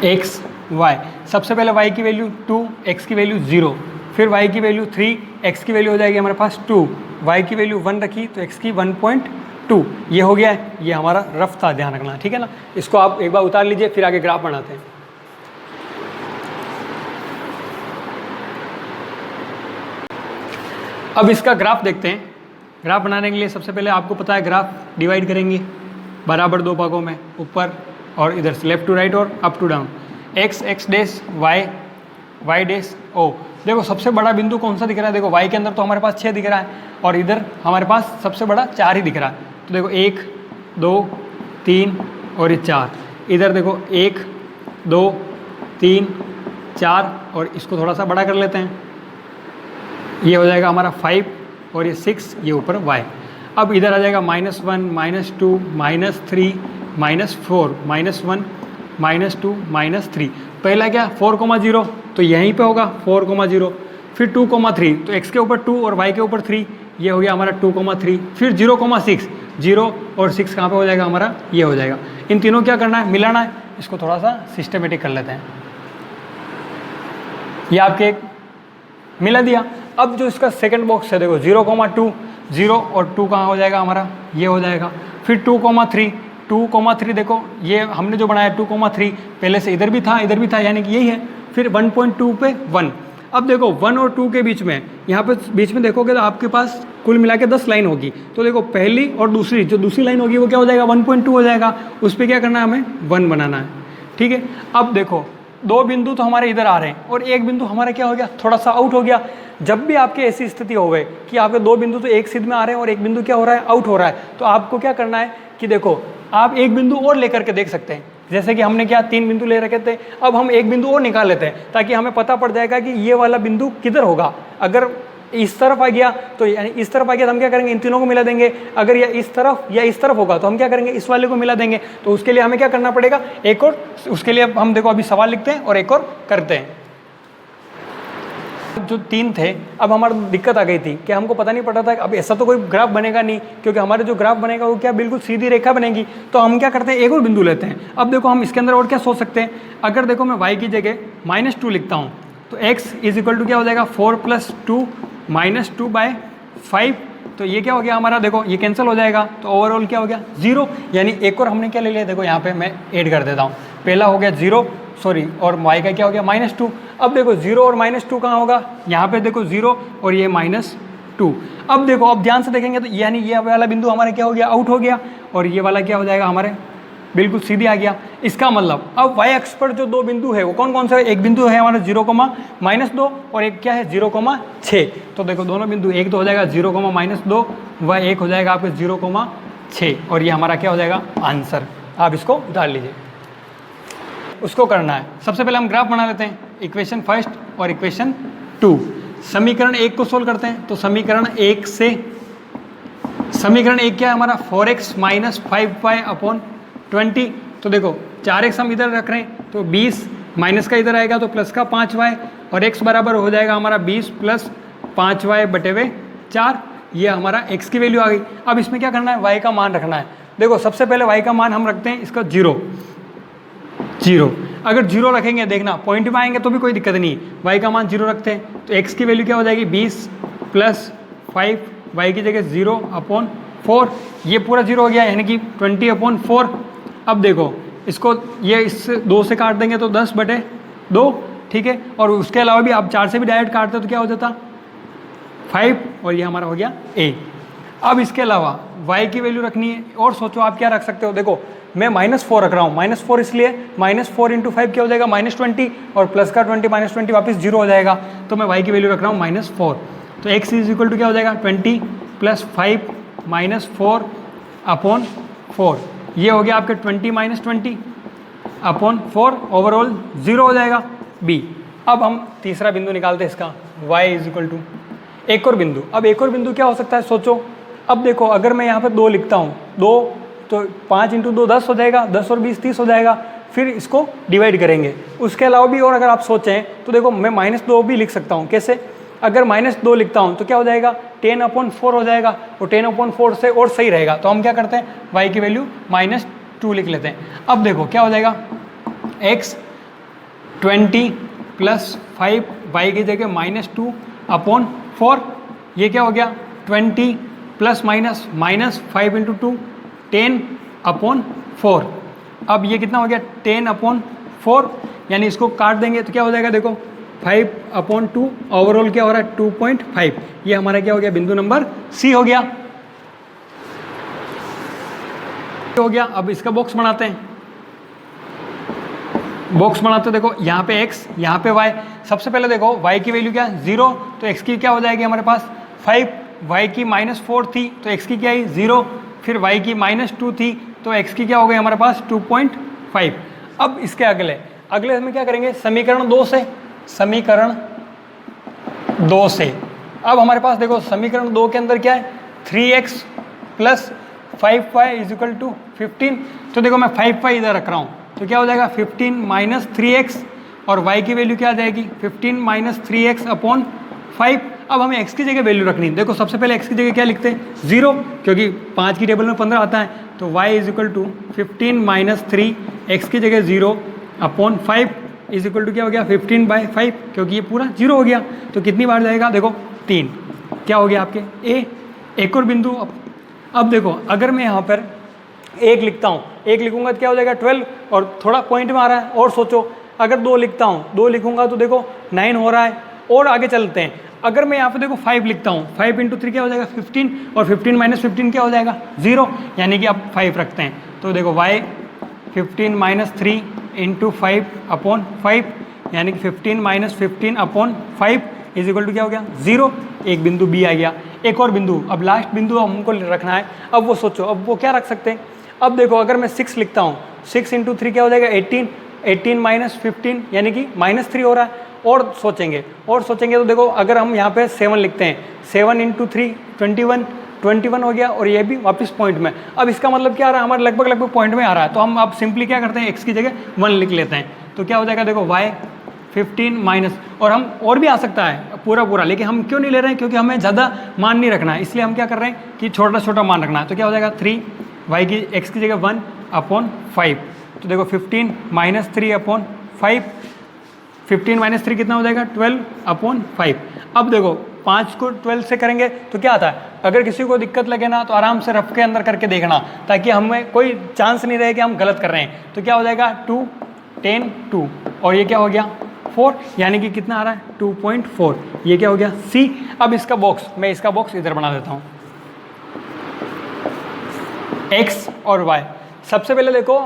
x y, सबसे पहले y की वैल्यू 2, x की वैल्यू 0, फिर y की वैल्यू 3, x की वैल्यू हो जाएगी हमारे पास 2, y की वैल्यू 1 रखी तो x की 1.2, ये हो गया है, ये हमारा रफ था, ध्यान रखना, ठीक है ना। इसको आप एक बार उतार लीजिए, फिर आगे ग्राफ बनाते हैं। अब इसका ग्राफ देखते हैं। ग्राफ बनाने के लिए सबसे पहले आपको पता है ग्राफ डिवाइड करेंगे बराबर 2 भागों में, ऊपर और इधर से लेफ्ट टू राइट और up to down, x dash y dash o। देखो सबसे बड़ा बिंदु कौन सा दिख रहा है, देखो y के अंदर तो हमारे पास 6 दिख रहा है, और इधर हमारे पास सबसे बड़ा 4 ही दिख रहा है, तो देखो 1 2 3 और ये 4, इधर देखो 1 2 3 4, और इसको थोड़ा सा बड़ा कर लेते हैं, ये हो जाएगा हमारा 5 और ये 6, ये ऊपर y। अब इधर आ जाएगा -1 -2 -3 -4 -1 -2 -3, पहला क्या 4,0, तो यहीं पे होगा 4,0, फिर 2,3, तो x के ऊपर 2 और y के ऊपर 3, ये हो गया हमारा 2,3, फिर 0,6, 0 और 6 कहाँ पे हो जाएगा हमारा, ये हो जाएगा। इन तीनों क्या करना है, मिलाना है, इसको थोड़ा सा सिस्टमेटिक कर लेते हैं। ये आपके एक मिला दिया। अब जो इसका सेकंड बॉक्स है देखो 0,2, 0 और 2 कहाँ हो जाएगा हमारा, ये हो जाएगा, फिर 2,3 देखो ये हमने जो बनाया 2,3 पहले से इधर भी था यानी कि यही है, फिर 1.2 पे 1। अब देखो 1 और 2 के बीच में, यहाँ पे बीच में देखोगे तो आपके पास कुल मिला के 10 लाइन होगी, तो देखो पहली और दूसरी, जो दूसरी लाइन होगी वो क्या हो जाएगा 1.2 हो जाएगा, उस पर क्या करना है हमें 1 बनाना है, ठीक है। अब देखो 2 बिंदु तो हमारे इधर आ रहे हैं और एक बिंदु हमारा क्या हो गया, थोड़ा सा आउट हो गया। जब भी आपकी ऐसी स्थिति हो गई कि आपके 2 बिंदु तो एक सिद्ध में आ रहे हैं और एक बिंदु क्या हो रहा है, आउट हो रहा है, तो आपको क्या करना है कि देखो आप एक बिंदु और लेकर के देख सकते हैं, जैसे कि हमने क्या 3 बिंदु ले रखे थे, अब हम एक बिंदु और निकाल लेते हैं ताकि हमें पता पड़ जाएगा कि ये वाला बिंदु किधर होगा। अगर इस तरफ आ गया तो यानी इस तरफ आ गया तो हम क्या करेंगे, इन तीनों को मिला देंगे। अगर या इस तरफ या इस तरफ होगा तो हम क्या करेंगे, इस वाले को मिला देंगे। तो उसके लिए हमें क्या करना पड़ेगा, एक और, उसके लिए हम देखो अभी सवाल लिखते हैं और एक और करते हैं। जो 3 थे, अब हमारा दिक्कत आ गई थी कि हमको पता नहीं पड़ रहा था, अब ऐसा तो कोई ग्राफ बनेगा नहीं, क्योंकि हमारे जो ग्राफ बनेगा वो क्या बिल्कुल सीधी रेखा बनेगी। तो हम क्या करते हैं, एक और बिंदु लेते हैं। अब देखो हम इसके अंदर और क्या सोच सकते हैं, अगर देखो मैं y की जगह -2 लिखता हूँ तो x इज इक्वल टू क्या हो जाएगा, 4 + 2 -2/5। तो ये क्या हो गया हमारा, देखो ये कैंसिल हो जाएगा, तो ओवरऑल क्या हो गया 0। यानी एक और हमने क्या ले लिया, देखो यहाँ पे मैं ऐड कर देता हूँ, पहला हो गया 0 सॉरी, और y का क्या हो गया -2। अब देखो 0 और -2 कहाँ होगा, यहाँ पे देखो 0 और ये -2। अब देखो, अब ध्यान से देखेंगे तो यानी ये वाला बिंदु हमारे क्या हो गया, आउट हो गया, और ये वाला क्या हो जाएगा हमारे बिल्कुल सीधी आ गया। इसका मतलब अब y अक्ष पर जो 2 बिंदु है वो कौन कौन से है, एक बिंदु है हमारा 0, -2 और एक क्या है 0,6। तो देखो दोनों बिंदु, एक तो हो जाएगा 0,-2 व एक हो जाएगा आपके 0,6, और ये हमारा क्या हो जाएगा आंसर। आप इसको डाल लीजिए, उसको करना है। सबसे पहले हम ग्राफ बना लेते हैं, इक्वेशन फर्स्ट और इक्वेशन 2। समीकरण 1 को सोल्व करते हैं। तो समीकरण 1 से, समीकरण 1 क्या है हमारा, 4x - 5y/20। तो देखो 4x हम इधर रख रहे हैं तो 20, माइनस का इधर आएगा तो प्लस का 5y, और x बराबर हो जाएगा हमारा 20 + 5y/4। ये हमारा x की वैल्यू आ गई। अब इसमें क्या करना है, y का मान रखना है। देखो सबसे पहले y का मान हम रखते हैं इसका 0। अगर 0 रखेंगे, देखना पॉइंट में आएंगे तो भी कोई दिक्कत नहीं, y का मान 0 रखते हैं। तो x की वैल्यू क्या हो जाएगी, 20 + 5, y की जगह 0/4, ये पूरा 0 हो गया, यानी कि 20/4। अब देखो इसको ये इस 2 से काट देंगे तो 10/2, ठीक है। और उसके अलावा भी आप 4 से भी डायरेक्ट काटते तो क्या हो जाता 5, और ये हमारा हो गया a। अब इसके अलावा y की वैल्यू रखनी है, और सोचो आप क्या रख सकते हो। देखो मैं -4 रख रहा हूँ, -4 इसलिए -4 × 5 क्या हो जाएगा -20, और प्लस का 20 -20 वापस 0 हो जाएगा। तो मैं y की वैल्यू रख रहा हूँ -4। तो x इज इक्वल टू क्या हो जाएगा 20 + 5 -4/4। ये हो गया आपके 20 - 20/4, ओवरऑल 0 हो जाएगा b। अब हम तीसरा बिंदु निकालते हैं इसका, y इज इक्वल टू एक और बिंदु। अब एक और बिंदु क्या हो सकता है, सोचो। अब देखो अगर मैं यहाँ पर 2 लिखता हूँ, 2 तो 5 × 2 10 हो जाएगा, 10 और 20 30 हो जाएगा। फिर इसको डिवाइड करेंगे। उसके अलावा भी और अगर आप सोचें तो देखो मैं -2 भी लिख सकता हूँ। कैसे, अगर -2 लिखता हूँ तो क्या हो जाएगा 10/4 हो जाएगा, और 10/4 से और सही रहेगा। तो हम क्या करते हैं, y की वैल्यू -2 लिख लेते हैं। अब देखो क्या हो जाएगा, x 20 + 5, y की जगह -2/4, ये क्या हो गया 20 ± -5 × 2 10/4। अब ये कितना हो गया 10/4, यानी इसको काट देंगे तो क्या हो जाएगा, देखो 5/2, ओवरऑल क्या हो रहा है 2.5। ये हमारा क्या हो गया, बिंदु नंबर सी हो गया। अब इसका बॉक्स बनाते हैं। बॉक्स बनाते देखो, यहाँ पे x, यहाँ पे y। सबसे पहले देखो y की वैल्यू क्या 0, तो x की क्या हो जाएगी हमारे पास 5, y की -4 थी तो x की क्या आई 0, फिर y की -2 थी तो x की क्या हो गई हमारे पास 2.5। अब इसके अगले हम क्या करेंगे, समीकरण 2 से, अब हमारे पास देखो समीकरण 2 के अंदर क्या है 3x + 5y = 15। तो देखो मैं 5y इधर रख रहा हूँ तो क्या हो जाएगा 15 - 3x, और y की वैल्यू क्या आ जाएगी 15 - 3x/5। अब हमें x की जगह वैल्यू रखनी है। देखो सबसे पहले x की जगह क्या लिखते हैं 0, क्योंकि 5 की टेबल में 15 आता है। तो y = 15 - 3, x की जगह 0/5 इज इक्वल टू क्या हो गया 15/5, क्योंकि ये पूरा 0 हो गया। तो कितनी बार जाएगा, देखो 3, क्या हो गया आपके a। एक और बिंदु, अब देखो अगर मैं यहाँ पर 1 लिखता हूँ, 1 लिखूंगा तो क्या हो जाएगा 12, और थोड़ा पॉइंट में आ रहा है। और सोचो अगर 2 लिखता हूँ, 2 लिखूंगा तो देखो 9 हो रहा है। और आगे चलते हैं, अगर मैं यहाँ पे देखो 5 लिखता हूँ, 5 × 3 क्या हो जाएगा 15, और 15 - 15 क्या हो जाएगा 0, यानी कि आप 5 रखते हैं। तो देखो y 15 - 3 × 5/5, यानी कि 15 - 15/5 इज इक्वल टू क्या हो गया 0। एक बिंदु b आ गया। एक और बिंदु, अब लास्ट बिंदु हमको रखना है। अब वो सोचो, अब वो क्या रख सकते हैं। अब देखो अगर मैं 6 लिखता हूँ, 6 × 3 क्या हो जाएगा 18, 18 माइनस 15 यानी कि -3 हो रहा है। और सोचेंगे तो देखो अगर हम यहाँ पे 7 लिखते हैं, 7 × 3 21 हो गया और ये भी वापस पॉइंट में। अब इसका मतलब क्या आ रहा है, हमारे लगभग पॉइंट में आ रहा है। तो हम अब सिंपली क्या करते हैं, x की जगह 1 लिख लेते हैं। तो क्या हो जाएगा, देखो y 15 माइनस, और हम और भी आ सकता है पूरा, लेकिन हम क्यों नहीं ले रहे हैं, क्योंकि हमें ज़्यादा मान नहीं रखना है, इसलिए हम क्या कर रहे हैं कि छोटा मान रखना है। तो क्या हो जाएगा 3 y की x की जगह 1/5। तो देखो 15 माइनस 3/5, 15 माइनस 3 कितना हो जाएगा 12/5। अब देखो 5 को 12 से करेंगे तो क्या आता है, अगर किसी को दिक्कत लगे ना तो आराम से रफ के अंदर करके देखना, ताकि हमें कोई चांस नहीं रहे कि हम गलत कर रहे हैं। तो क्या हो जाएगा 2 10 2 और ये क्या हो गया 4, यानी कि कितना आ रहा है 2.4। ये क्या हो गया C। अब इसका बॉक्स, मैं इसका बॉक्स इधर बना देता हूँ, x और y। सबसे पहले देखो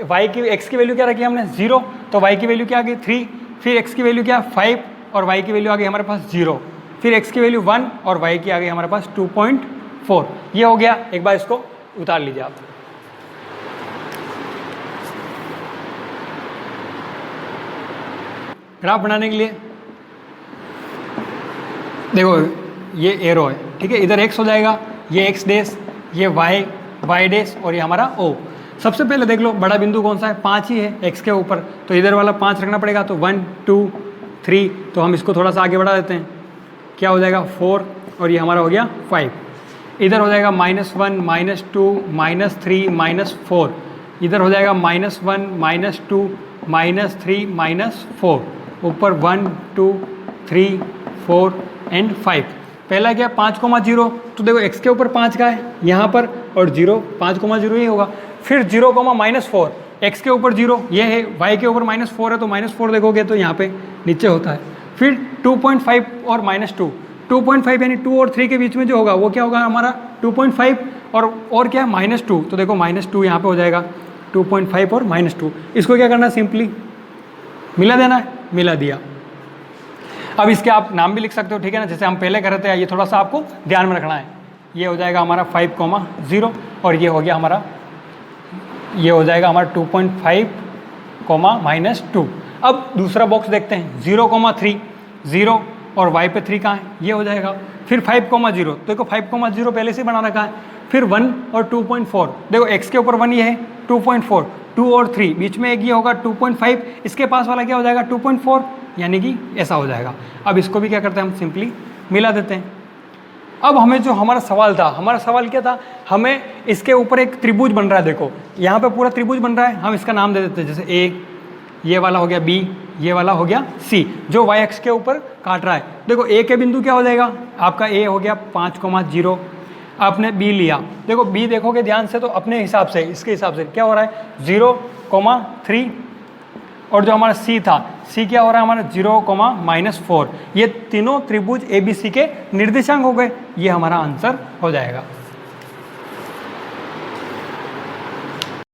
y की x की वैल्यू क्या रखी हमने 0, तो y की वैल्यू क्या आ गई 3, फिर x की वैल्यू क्या 5 और y की वैल्यू आ गई हमारे पास 0, फिर x की वैल्यू 1 और y की आ गई हमारे पास 2.4। ये हो गया। एक बार इसको उतार लीजिए आप। ग्राफ बनाने के लिए देखो ये एरो है, ठीक है, इधर x हो जाएगा, ये x डैश, ये y डैश और ये हमारा o। सबसे पहले देख लो बड़ा बिंदु कौन सा है, 5 ही है x के ऊपर, तो इधर वाला 5 रखना पड़ेगा। तो 1 2 3, तो हम इसको थोड़ा सा आगे बढ़ा देते हैं, क्या हो जाएगा 4 और ये हमारा हो गया 5। इधर हो जाएगा -1 -2 -3 -4, इधर हो जाएगा -1 -2 -3 -4, ऊपर 1 2 3 4 एंड 5। पहला क्या 5,0, तो देखो x के ऊपर 5 का है यहाँ पर, और 0 5,0 ही होगा। फिर 0, -4, x के ऊपर 0 ये है, y के ऊपर -4 है, तो -4 देखोगे तो यहाँ पे नीचे होता है। फिर 2.5 और -2, 2.5 यानी 2 और 3 के बीच में जो होगा वो क्या होगा हमारा 2.5, और क्या है -2, तो देखो -2 यहाँ पे हो जाएगा 2.5 और -2। इसको क्या करना है, सिंपली मिला देना है, मिला दिया। अब इसके आप नाम भी लिख सकते हो, ठीक है ना, जैसे हम पहले कर रहे थे, ये थोड़ा सा आपको ध्यान में रखना है। ये हो जाएगा हमारा 5,0 और ये हो गया हमारा, ये हो जाएगा हमारा 2.5, -2। अब दूसरा बॉक्स देखते हैं, 0,3 0 और y पे 3 कहाँ है, ये हो जाएगा। फिर 5,0, देखो 5,0 पहले से बना रखा है। फिर 1 और 2.4, देखो x के ऊपर 1 ये है, 2.4, 2 और 3 बीच में एक ये होगा 2.5, इसके पास वाला क्या हो जाएगा 2.4, यानी कि ऐसा हो जाएगा। अब इसको भी क्या करते हैं, हम सिंपली मिला देते हैं। अब हमें जो हमारा सवाल था, हमारा सवाल क्या था, हमें इसके ऊपर एक त्रिभुज बन रहा है, देखो यहाँ पे पूरा त्रिभुज बन रहा है, हम इसका नाम दे देते हैं, जैसे A, ये वाला हो गया B, ये वाला हो गया C, जो y अक्ष के ऊपर काट रहा है। देखो A के बिंदु क्या हो जाएगा, आपका A हो गया 5,0, आपने B लिया, देखो B देखोगे ध्यान से तो अपने हिसाब से, इसके हिसाब से क्या हो रहा है 0,3, और जो हमारा C था, C क्या हो रहा है हमारा 0,-4। ये तीनों त्रिभुज ABC के निर्देशांक हो गए, ये हमारा आंसर हो जाएगा।